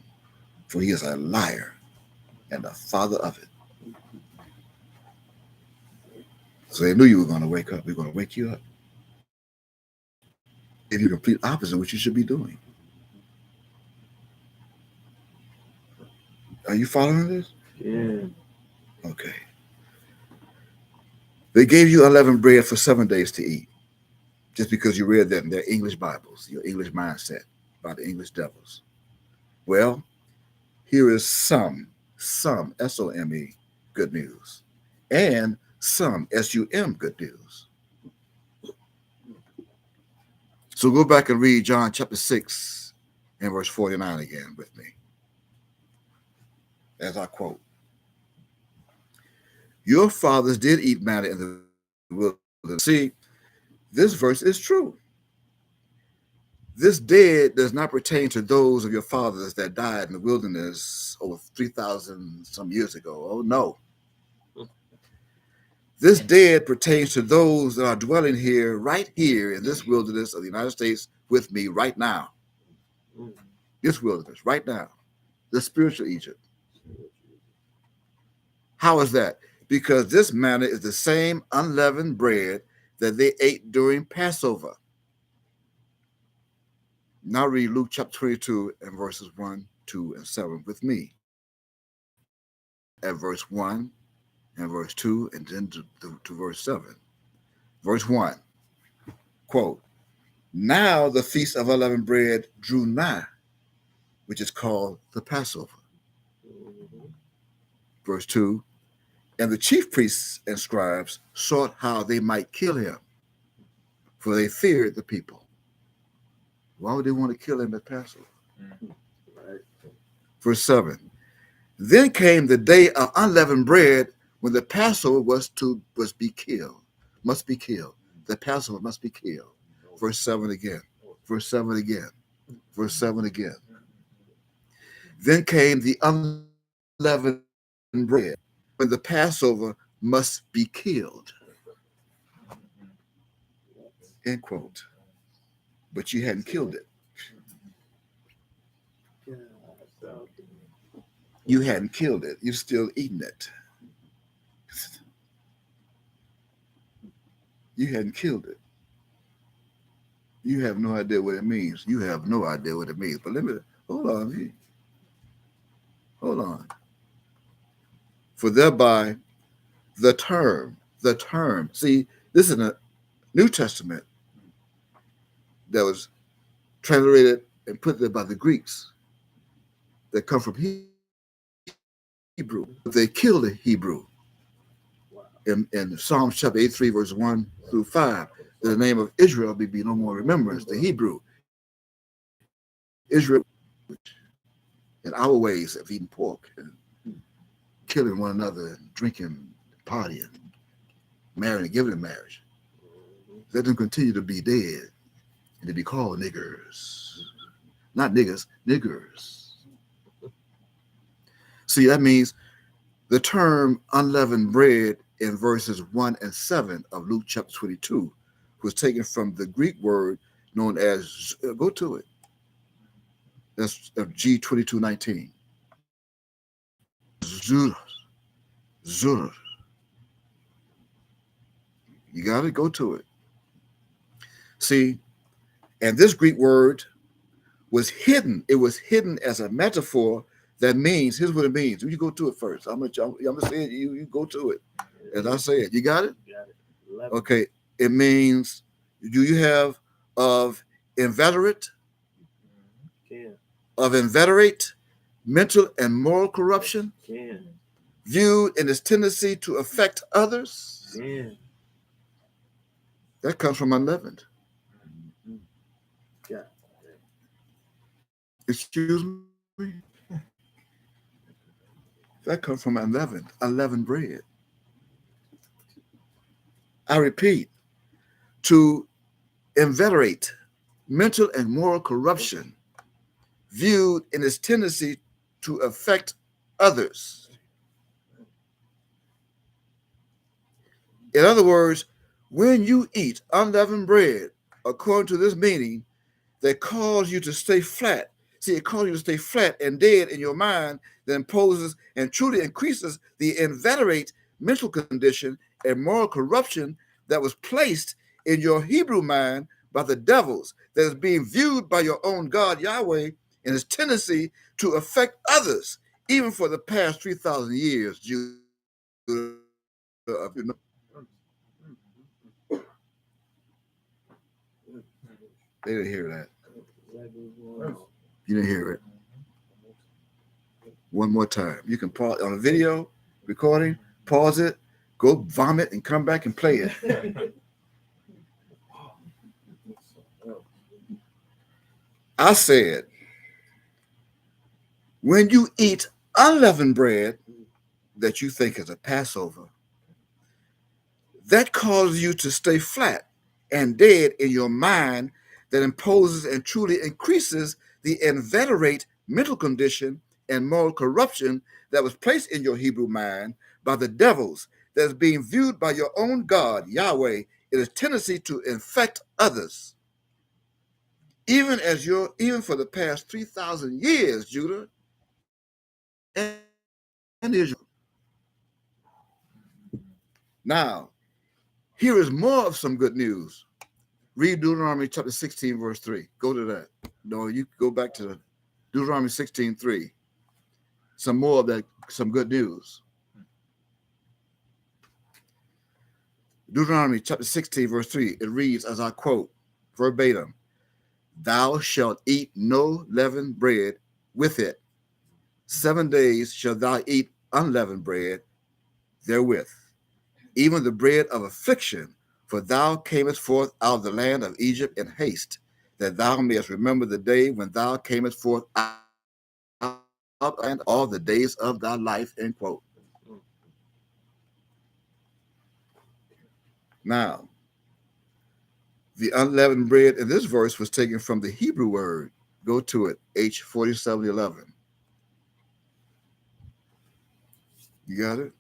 For he is a liar and the father of it. So they knew you were going to wake up. We're going to wake you up. If you're complete opposite of what you should be doing. Are you following this? Yeah. Okay. They gave you unleavened bread for 7 days to eat, just because you read that in their English Bibles, your English mindset by the English devils. Well, here is some, S-O-M-E, good news, and some, S-U-M, good news. So go back and read John chapter 6 and verse 49 again with me, as I quote. Your fathers did eat manna in the wilderness. See, this verse is true. This dead does not pertain to those of your fathers that died in the wilderness over 3,000 some years ago. Oh, no. This dead pertains to those that are dwelling here, right here in this wilderness of the United States with me right now. This wilderness, right now. The spiritual Egypt. How is that? Because this manna is the same unleavened bread that they ate during Passover. Now read Luke chapter 22 and verses 1, 2, and 7 with me. At verse 1 and verse 2 and then to verse 7. Verse 1, quote, now the feast of unleavened bread drew nigh, which is called the Passover. Verse 2, and the chief priests and scribes sought how they might kill him, for they feared the people. Why would they want to kill him at Passover? Right. Verse 7, then came the day of unleavened bread when the Passover must be killed. The Passover must be killed. Verse 7 again. Verse 7 again. Verse 7 again. Then came the unleavened bread when the Passover must be killed. End quote. But you hadn't killed it. You hadn't killed it. You're still eating it. You hadn't killed it. You have no idea what it means. You have no idea what it means. But let me, hold on. Hold on. For thereby the term, see, this is a New Testament that was translated and put there by the Greeks that come from Hebrew. They killed the Hebrew. In Psalms chapter 83, verse 1 through 5, that the name of Israel be no more remembrance. The Hebrew, Israel, in our ways of eating pork and killing one another and drinking, partying, marrying and giving in marriage. Let them continue to be dead and to be called niggers. Not niggas, niggers. See, that means the term unleavened bread in verses 1 and 7 of Luke chapter 22 was taken from the Greek word known as, go to it, that's G2219. Zur. You got to go to it. See, and this Greek word was hidden. It was hidden as a metaphor that means, here's what it means. You go to it first. I'm going to say it. You go to it. As I say it. You got it? Got it. Okay. It means, do you have of inveterate? Can. Of inveterate mental and moral corruption? Can. Viewed in its tendency to affect others? Can. That comes from unleavened. Yeah. Excuse me? That comes from unleavened bread. I repeat, to inveterate mental and moral corruption viewed in its tendency to affect others. In other words, when you eat unleavened bread, according to this meaning, that cause you to stay flat. See, it causes you to stay flat and dead in your mind that imposes and truly increases the inveterate mental condition and moral corruption that was placed in your Hebrew mind by the devils, that is being viewed by your own God, Yahweh, and his tendency to affect others, even for the past 3,000 years, Judah, They didn't hear that. You didn't hear it. One more time. You can pause on a video recording, pause it, go vomit, and come back and play it. I said, when you eat unleavened bread that you think is a Passover, that causes you to stay flat and dead in your mind, that imposes and truly increases the inveterate mental condition and moral corruption that was placed in your Hebrew mind by the devils, that is being viewed by your own God, Yahweh, in its tendency to infect others. Even for the past 3,000 years, Judah and Israel. Now, here is more of some good news. Read Deuteronomy chapter 16, verse 3. Go to that. No, you go back to Deuteronomy 16, 3. Some more of that, some good news. Deuteronomy chapter 16, verse 3. It reads, as I quote, verbatim, "Thou shalt eat no leavened bread with it. 7 days shalt thou eat unleavened bread therewith, even the bread of affliction, for thou camest forth out of the land of Egypt in haste, that thou mayest remember the day when thou camest forth out and all the days of thy life," end quote. Now, the unleavened bread in this verse was taken from the Hebrew word. Go to it, H4711. You got it?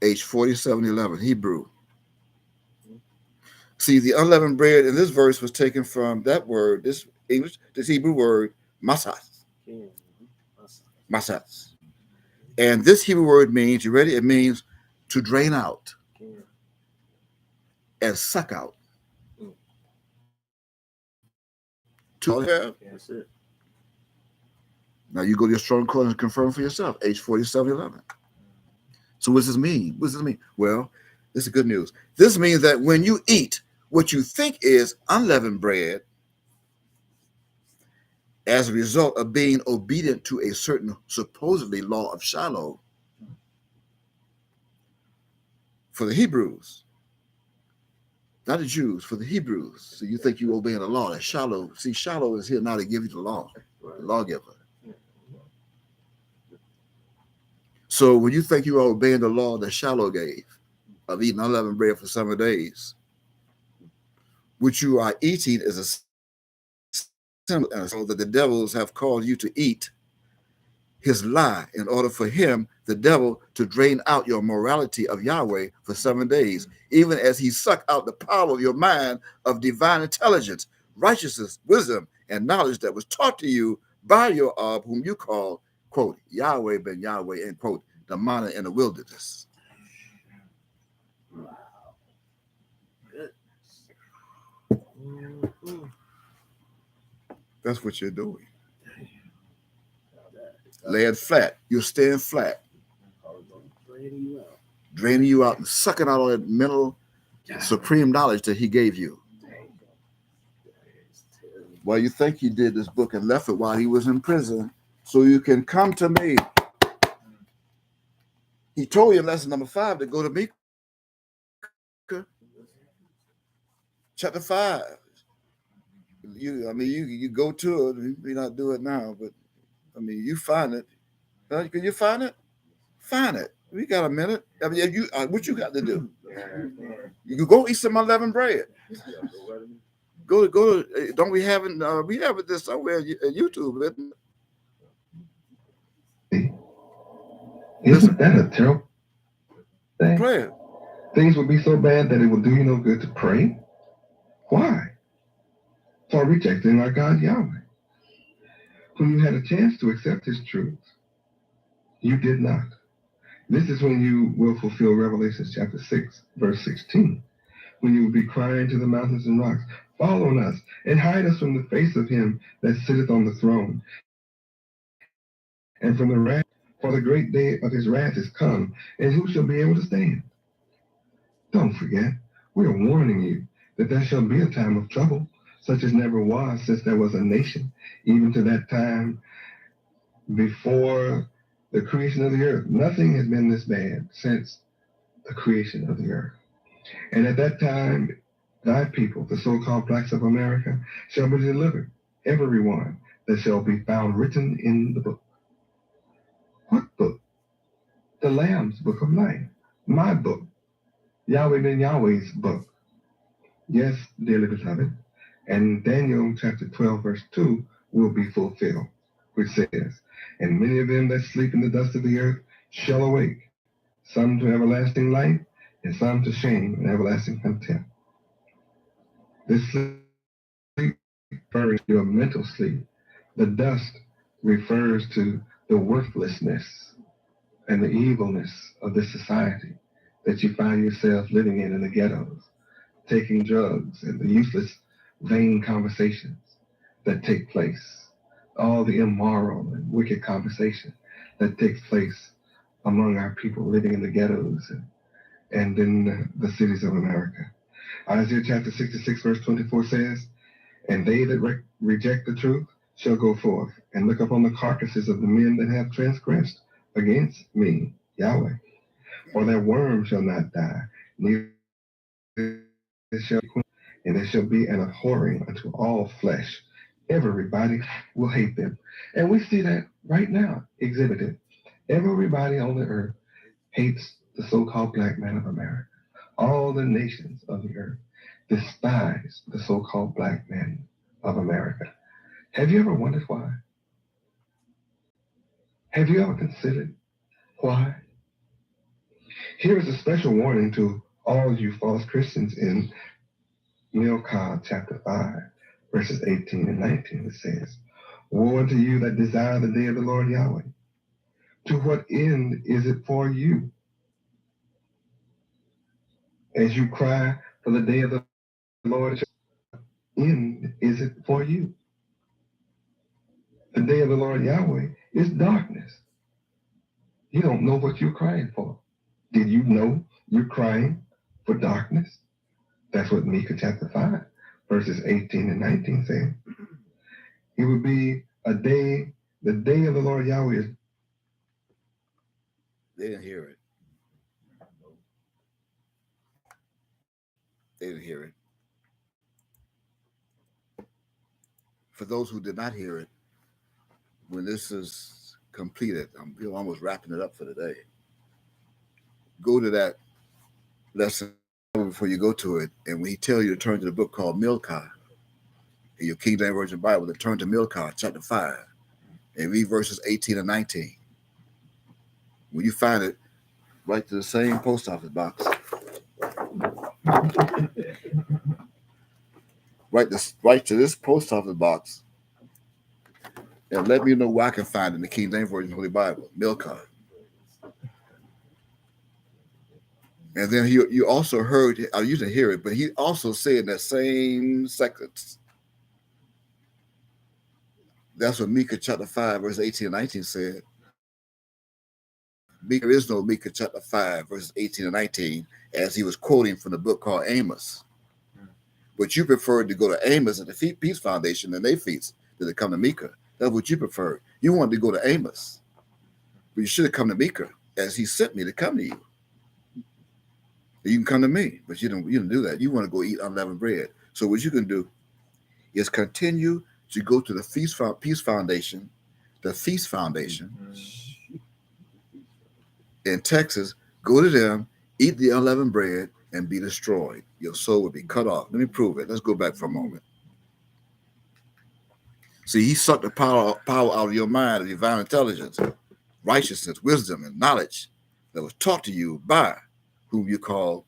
H4711, Hebrew. See, the unleavened bread in this verse was taken from that word, this Hebrew word, masas. Masas. And this Hebrew word means, you ready? It means to drain out and suck out. To have. That's it. Now you go to your strong corner and confirm for yourself, H4711. So what does this mean? What does this mean? Well, this is good news. This means that when you eat what you think is unleavened bread, as a result of being obedient to a certain supposedly law of Shiloh for the Hebrews, not the Jews, for the Hebrews. So you think you obeying the law. That's Shiloh. See, Shiloh is here now to give you the law, the lawgiver. So when you think you are obeying the law that Shiloh gave of eating unleavened bread for 7 days, what you are eating is a symbol that the devils have called you to eat his lie in order for him, the devil, to drain out your morality of Yahweh for 7 days, even as he sucked out the power of your mind of divine intelligence, righteousness, wisdom, and knowledge that was taught to you by your Ab, whom you call, quote, Yahweh ben Yahweh, end quote, the manna in the wilderness. Wow. That's what you're doing. Laying flat. You're staying flat. Draining you out and sucking out all that mental supreme knowledge that he gave you. Well, you think he did this book and left it while he was in prison so you can come to me. He told you in lesson number 5 to go to Micah. Chapter 5. You go to it. You may not do it now, but you find it. Can you find it? Find it. We got a minute. What you got to do? You can go eat some unleavened bread. Go. Don't we have it? We have it this somewhere at YouTube. Isn't that a terrible thing? Prayer. Things would be so bad that it would do you no good to pray. Why? For rejecting our God Yahweh, whom you had a chance to accept his truth You did not. This is when you will fulfill Revelation chapter 6, verse 16, when you will be crying to the mountains and rocks, fall on us and hide us from the face of him that sitteth on the throne, and from the wrath, for the great day of his wrath is come, and who shall be able to stand? Don't forget, we are warning you that there shall be a time of trouble, such as never was since there was a nation, even to that time before the creation of the earth. Nothing has been this bad since the creation of the earth. And at that time, thy people, the so-called blacks of America, shall be delivered, everyone that shall be found written in the book. What book? The Lamb's book of life. My book. Yahweh ben Yahweh's book. Yes, dearly beloved. And Daniel chapter 12, verse 2 will be fulfilled, which says, and many of them that sleep in the dust of the earth shall awake, some to everlasting life, and some to shame and everlasting contempt. This sleep refers to your mental sleep. The dust refers to the worthlessness and the evilness of this society that you find yourself living in the ghettos, taking drugs and the useless, vain conversations that take place, all the immoral and wicked conversation that takes place among our people living in the ghettos and in the cities of America. Isaiah chapter 66, verse 24 says, and they that reject the truth shall go forth and look upon the carcasses of the men that have transgressed against me, Yahweh. For their worm shall not die, neither shall be quenched, and there shall be an abhorring unto all flesh. Everybody will hate them. And we see that right now exhibited. Everybody on the earth hates the so-called black man of America. All the nations of the earth despise the so-called black man of America. Have you ever wondered why? Have you ever considered why? Here is a special warning to all you false Christians in Milcah chapter 5, verses 18 and 19. It says, woe unto you that desire the day of the Lord Yahweh. To what end is it for you? As you cry for the day of the Lord, end is it for you? The day of the Lord Yahweh is darkness. You don't know what you're crying for. Did you know you're crying for darkness? That's what Micah chapter 5, verses 18 and 19 say. It would be a day, the day of the Lord Yahweh is. They didn't hear it. They didn't hear it. For those who did not hear it, when this is completed, I'm almost wrapping it up for the day. Go to that lesson before you go to it, and when he tell you to turn to the book called Milcah in your King James Version Bible, then turn to Milcah chapter 5 and read verses 18 and 19. When you find it, write to the same post office box. Write to this post office box and let me know where I can find it in the King James Version Holy Bible, Milcah. And then you also heard, I used to hear it, but he also said in that same sentence, that's what Micah chapter 5, verse 18 and 19 said. There is no Micah chapter 5, verses 18 and 19, as he was quoting from the book called Amos. But you preferred to go to Amos and the Peace Foundation and their feast than to come to Micah. That's what you preferred. You wanted to go to Amos. But you should have come to Micah, as he sent me to come to you. You can come to me, but you didn't do that. You want to go eat unleavened bread. So what you can do is continue to go to the Peace Foundation, the Feast Foundation in Texas. Go to them, eat the unleavened bread, and be destroyed. Your soul will be cut off. Let me prove it. Let's go back for a moment. See, he sucked the power out of your mind of divine intelligence, righteousness, wisdom, and knowledge that was taught to you by whom you call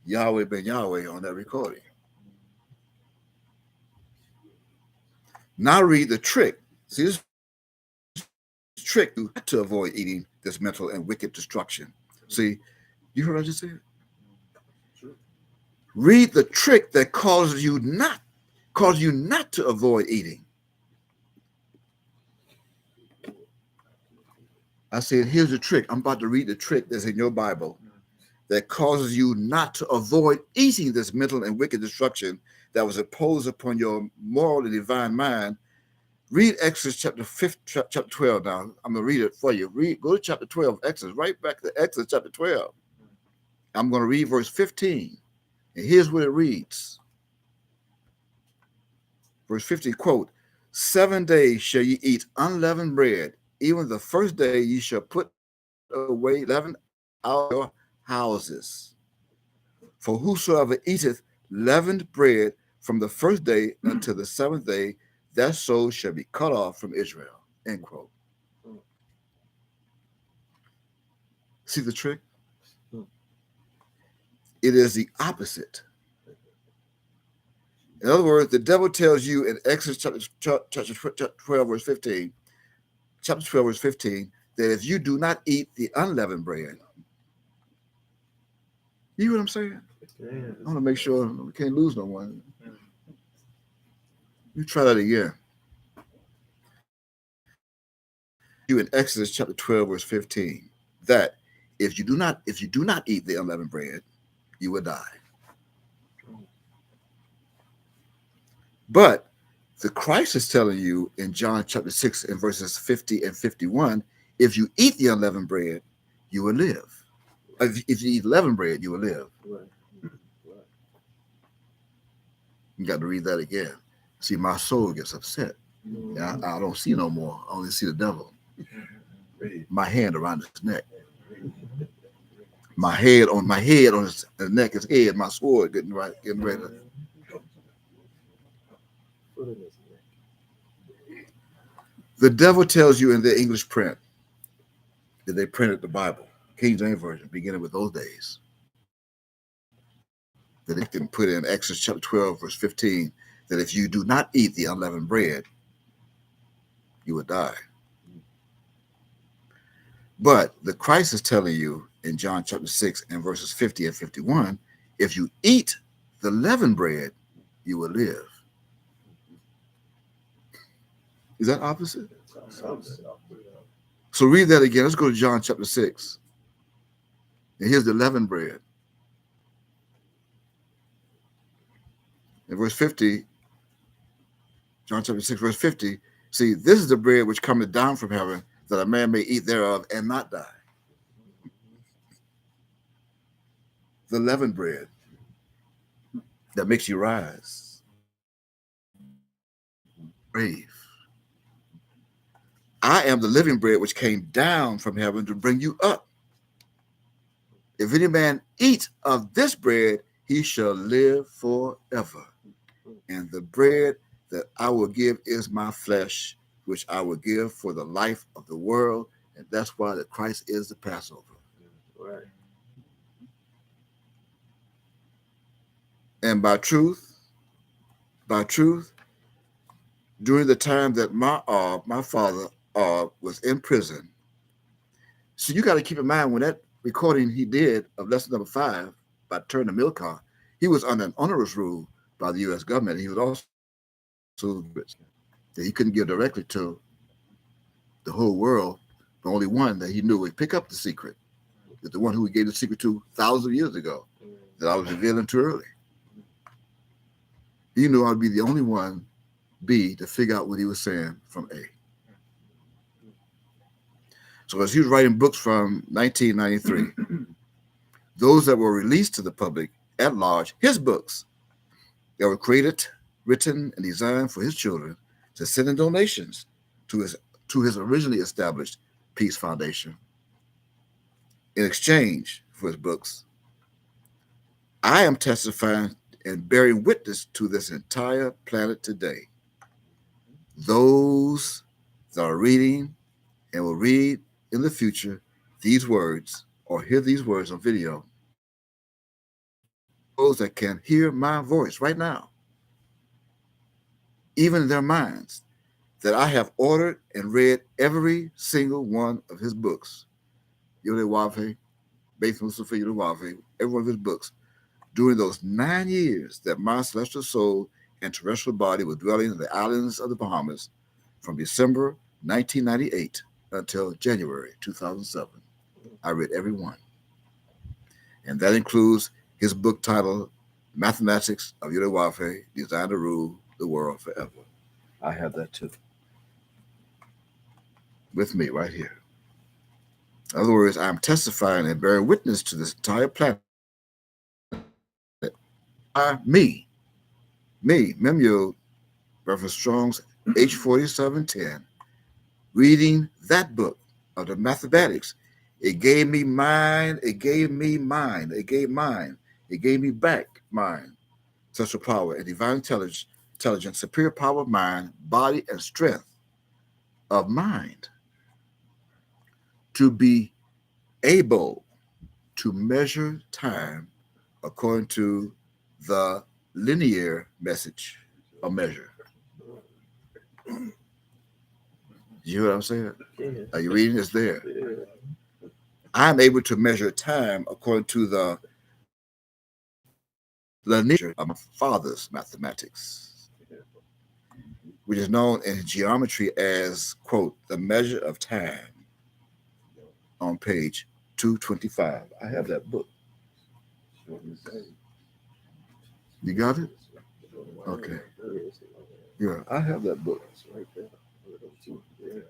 Yahweh ben Yahweh on that recording. Now read the trick. See, this trick to avoid eating this mental and wicked destruction. See, you heard what I just said? True. Read the trick that causes you not to avoid eating. I said, here's the trick. I'm about to read the trick that's in your Bible that causes you not to avoid eating this mental and wicked destruction that was imposed upon your moral and divine mind. Read Exodus chapter 12 now. I'm going to read it for you. Go to chapter 12, Exodus, right back to Exodus chapter 12. I'm going to read verse 15. And here's what it reads. Verse 15, quote, 7 days shall ye eat unleavened bread. Even the first day ye shall put away leaven out of your houses. For whosoever eateth leavened bread from the first day until the seventh day, that soul shall be cut off from Israel. End quote. See the trick? It is the opposite. In other words, the devil tells you in Exodus chapter 12, verse 15, chapter 12, verse 15, that if you do not eat the unleavened bread, you know what I'm saying? I want to make sure we can't lose no one. You try that again. You in Exodus chapter 12, verse 15, that if you do not eat the unleavened bread, you will die. But the Christ is telling you in John chapter 6 and verses 50 and 51, if you eat the unleavened bread, you will live. If you eat leavened bread, you will live. You got to read that again. See, my soul gets upset. I don't see no more. I only see the devil. My hand around his neck. My head on his neck, his head, my sword getting ready. The devil tells you in the English print that they printed the Bible, King James Version, beginning with those days, that they can put in Exodus chapter 12, verse 15, that if you do not eat the unleavened bread, you will die. But the Christ is telling you in John chapter 6 and verses 50 and 51, if you eat the leavened bread, you will live. Is that opposite? So read that again. Let's go to John chapter 6. And here's the leavened bread. In verse 50, John chapter 6, verse 50, see, this is the bread which cometh down from heaven, that a man may eat thereof and not die. The leavened bread that makes you rise. Brave. I am the living bread which came down from heaven to bring you up. If any man eat of this bread, he shall live forever. And the bread that I will give is my flesh, which I will give for the life of the world. And that's why the Christ is the Passover. Right. And by truth, during the time that my father was in prison. So you got to keep in mind when that recording he did of lesson number 5 by Turner Milcar, he was under an onerous rule by the U.S. government. He was also that he couldn't give directly to the whole world. The only one that he knew would pick up the secret is the one who he gave the secret to thousands of years ago that I was revealing too early. He knew I'd be the only one, B, to figure out what he was saying from A. So as he was writing books from 1993, those that were released to the public at large, his books that were created, written, and designed for his children to send in donations to his originally established Peace Foundation. In exchange for his books, I am testifying and bearing witness to this entire planet today. Those that are reading and will read in the future these words or hear these words on video, those that can hear my voice right now, even in their minds, that I have ordered and read every single one of his books Yode Wafe, Beth Mustafa Yode Wafe, every one of his books, during those 9 years that my celestial soul and terrestrial body were dwelling in the islands of the Bahamas from December 1998 until January 2007. I read every one. And that includes his book titled Mathematics of Yode Wafe, Designed to Rule the World Forever. I have that too. With me right here. In other words, I'm testifying and bearing witness to this entire planet. Me, Memyo, Reverend Strong's H4710, reading that book of the mathematics, it gave me mind, it gave me back mind, sexual power and divine intelligence, superior power of mind, body, and strength of mind to be able to measure time according to the linear message of measure. You hear what I'm saying? Yeah. Are you reading? It's there. Yeah. I'm able to measure time according to the linear of my father's mathematics, which is known in geometry as, quote, the measure of time on page 225. I have that book. You got it? Okay. Yeah, I have that book. Right there. Yeah.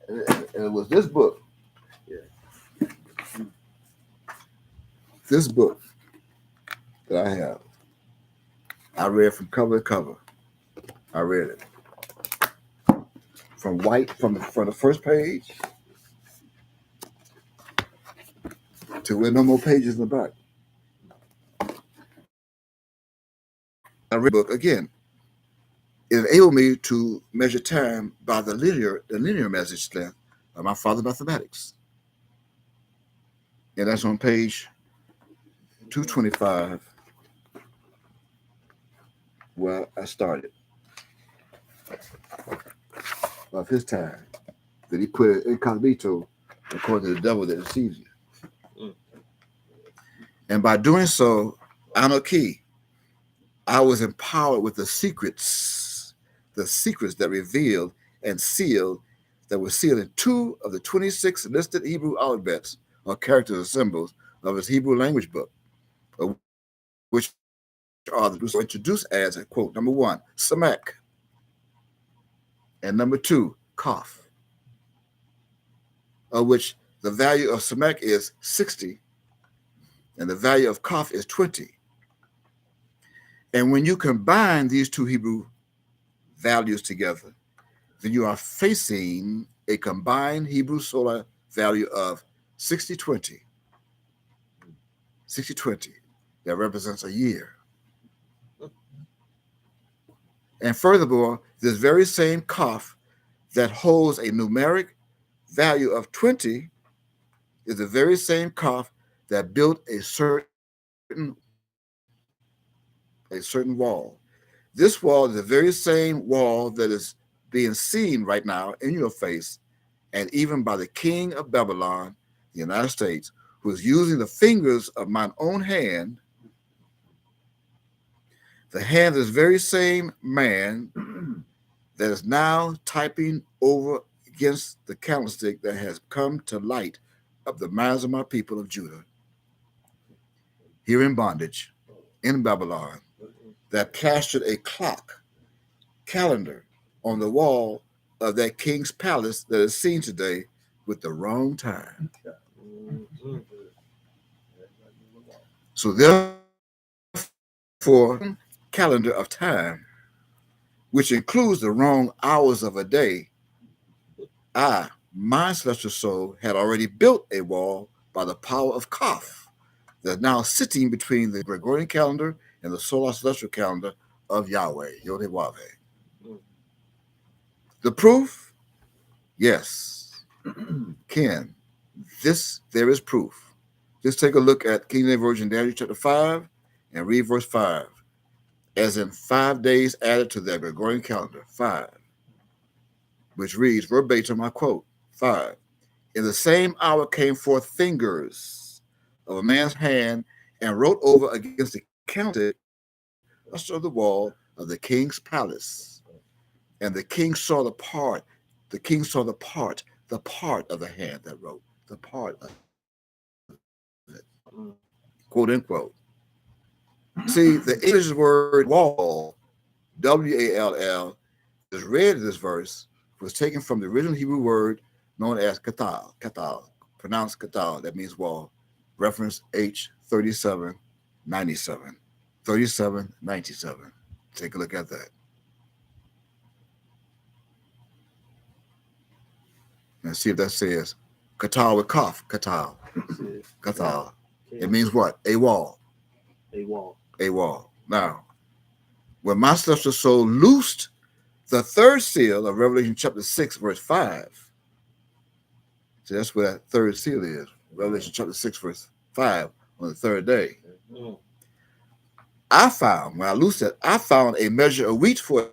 And it was this book. Yeah. This book that I have. I read from cover to cover. I read it. From the first page to where no more pages in the back. I read the book again. It enabled me to measure time by the linear message length of my father's mathematics. And that's on page 225 where I started of his time that he put it incognito according to the devil that deceives you. And by doing so, Anoki, I was empowered with the secrets that revealed and sealed, that were sealed in 2 of the 26 listed Hebrew alphabets or characters or symbols of his Hebrew language book, which are introduced as, quote, number 1, Samek, and number 2, Kaf, of which the value of Samek is 60 and the value of Kaf is 20. And when you combine these 2 Hebrew values together, then you are facing a combined Hebrew solar value of 6020. 6020. That represents a year. And furthermore, this very same Kaf that holds a numeric value of 20 is the very same Kaf that built a certain wall. This wall is the very same wall that is being seen right now in your face, and even by the king of Babylon, the United States, who is using the fingers of mine own hand, the hand of this very same man that is now typing over against the candlestick that has come to light of the minds of my people of Judah, here in bondage, in Babylon, that plastered a calendar on the wall of that king's palace that is seen today with the wrong time. So therefore, calendar of time, which includes the wrong hours of a day, I, my celestial soul, had already built a wall by the power of Kaf that's now sitting between the Gregorian calendar and the solar celestial calendar of Yahweh, Yod-Heh-Wav. The proof? Yes. Ken, there is proof. Just take a look at King James Version, Daniel chapter 5, and read verse 5. As in 5 days added to their Gregorian calendar. 5. which reads verbatim, I quote, 5. In the same hour came forth fingers of a man's hand and wrote over against the counted cluster of the wall of the king's palace. And the king saw the part of the hand that wrote, the part of it, quote unquote. See, the English word wall, W-A-L-L, that is read in this verse was taken from the original Hebrew word known as katal, pronounced katal, that means wall, reference H 3797. 3797. Take a look at that. And see if that says katal with cough, katal. Katal. It means what? A wall. A wall. A wall. Now, when my celestial soul loosed the third seal of Revelation chapter 6, verse 5, so that's where that third seal is. Revelation chapter 6, verse 5, on the third day. I found, when I loosed it, I found a measure of wheat for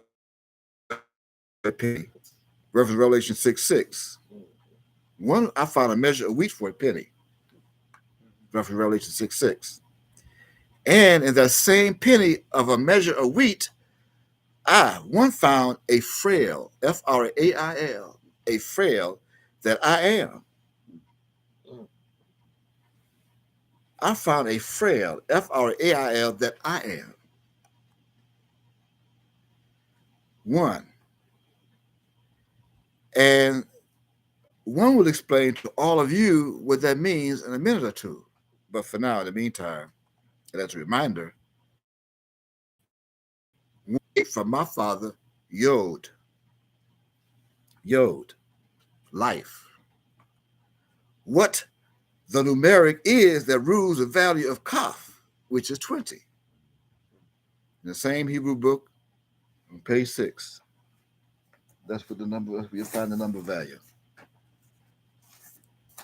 a penny. Reference Revelation 6:6. I found a measure of wheat for a penny. Reference Revelation 6:6. And in that same penny of a measure of wheat, one found a frail, F-R-A-I-L, a frail that I am. I found a frail, F-R-A-I-L, that I am. One. And one will explain to all of you what that means in a minute or two. But for now, in the meantime, and as a reminder, from my father, Yod, life. What the numeric is that rules the value of Kaf, which is 20. In the same Hebrew book, on page 6. That's what the number, you'll find the number value.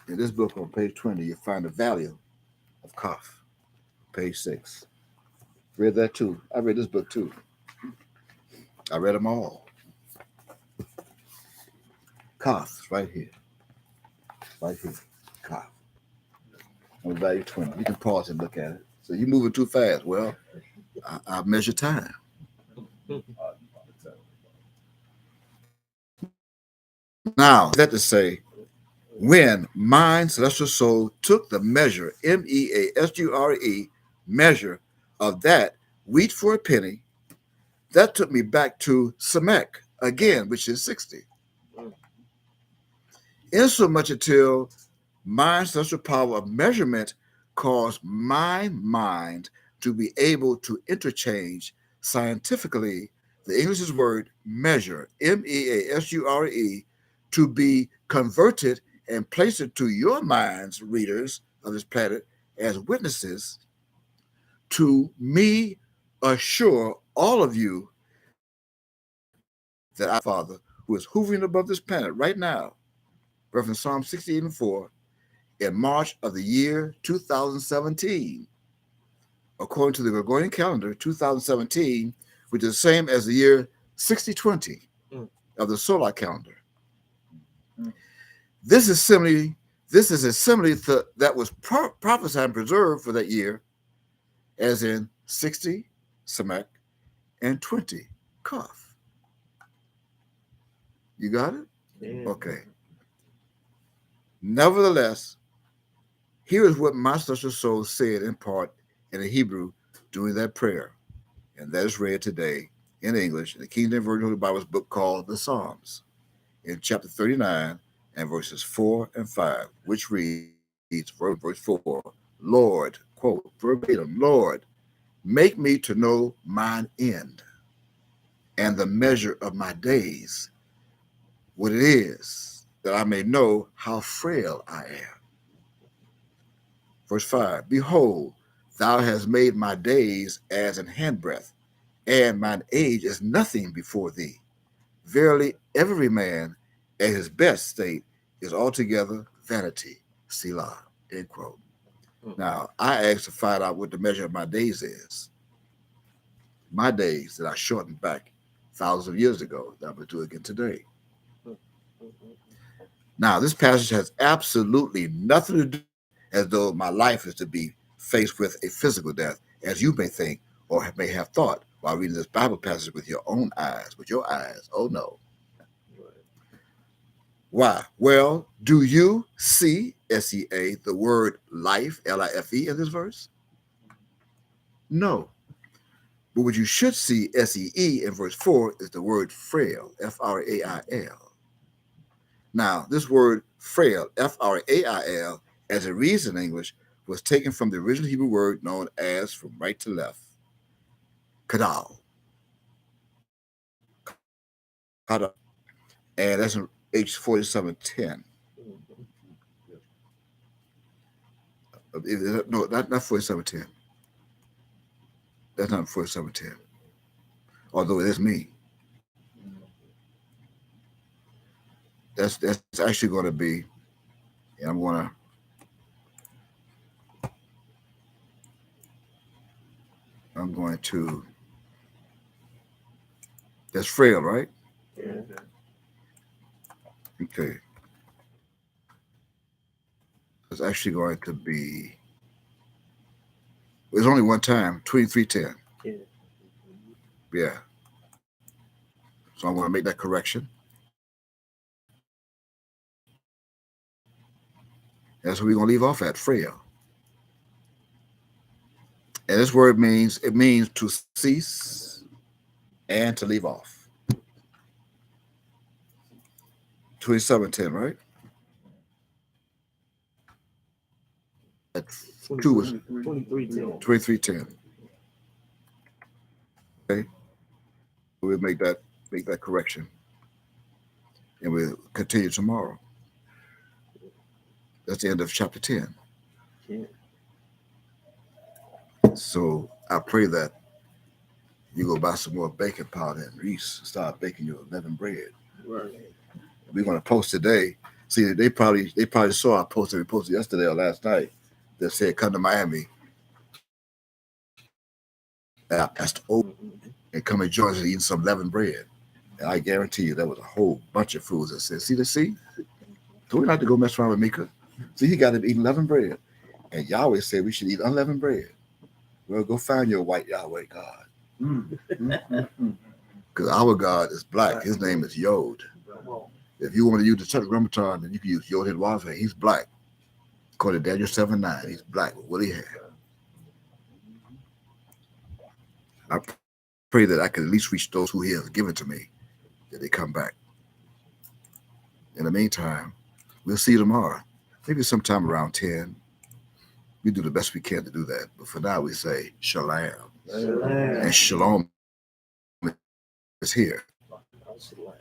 In this book on page 20, you'll find the value of Kaf, page 6. Read that too. I read this book too. I read them all. Kaf, right here. Right here. Kaf. Number value 20. You can pause and look at it. So you're moving too fast. Well, I measure time. Now, that to say, when mine celestial soul took the measure, MEASURE, measure of that wheat for a penny, that took me back to Samek again, which is 60. Insomuch until my celestial power of measurement caused my mind to be able to interchange scientifically the English's word measure, MEASURE, to be converted and place it to your minds, readers of this planet, as witnesses to me assure all of you that our Father, who is hovering above this planet right now, reference Psalm 68:4, in March of the year 2017, according to the Gregorian calendar, 2017, which is the same as the year 6020 of the solar calendar. This is a simile that was prophesied and preserved for that year, as in 60 Samek and 20 Kaf. You got it? Yeah. Okay. Nevertheless, here is what my celestial soul said in part in the Hebrew during that prayer, and that is read today in English in the King James Version of the Bible's book called the Psalms, in chapter 39 and verses 4 and 5, which reads, verse 4, Lord, quote, verbatim, Lord, make me to know mine end and the measure of my days, what it is, that I may know how frail I am. Verse 5, behold, thou hast made my days as an handbreadth, and mine age is nothing before thee. Verily, every man at his best state is altogether vanity. Selah, end quote. Now, I asked to find out what the measure of my days is. My days that I shortened back thousands of years ago, that I'm going to do again today. Now, this passage has absolutely nothing to do as though my life is to be faced with a physical death, as you may think or may have thought while reading this Bible passage with your own eyes, with your eyes. Oh, no. Why? Well, do you see, S-E-A, the word life, L-I-F-E, in this verse? No. But what you should see, S-E-E, in verse 4 is the word frail, F-R-A-I-L. Now, this word frail, F-R-A-I-L, as it reads in English, was taken from the original Hebrew word known as, from right to left, kadal. Kadal. And that's in H4710. No, not 4710. That's not 4710. Although it is me. That's actually going to be, and I'm going to, that's frail, right? Yeah. Okay. It's actually going to be, there's only one time, 2310. Yeah. Yeah. So I'm going to make that correction. That's what we're going to leave off at, frail. And this word means to cease and to leave off. 2710, right? That 2 was 2310. 2310. Okay. We'll make that correction. And we'll continue tomorrow. That's the end of chapter 10. Yeah. So I pray that you go buy some more baking powder and Reese start baking your leavened bread. Right. We're going to post today. See, they probably saw our post that we posted yesterday or last night that said, "Come to Miami at Pastor O and come and join us eating some leavened bread." And I guarantee you, there was a whole bunch of fools that said, "See, so we don't have to go mess around with Mika. See, he got to be eating leavened bread." And Yahweh said we should eat unleavened bread. Well, go find your white Yahweh God. Because our God is black. His name is Yod. If you want to use the Tetragrammaton, then you can use Yod Hidwafe. He's black. According to Daniel 7:9, he's black with woolly hair. I pray that I can at least reach those who he has given to me, that they come back. In the meantime, we'll see you tomorrow. Maybe sometime around 10. We do the best we can to do that. But for now, we say shalom. Shalom. And shalom is here. Shalom.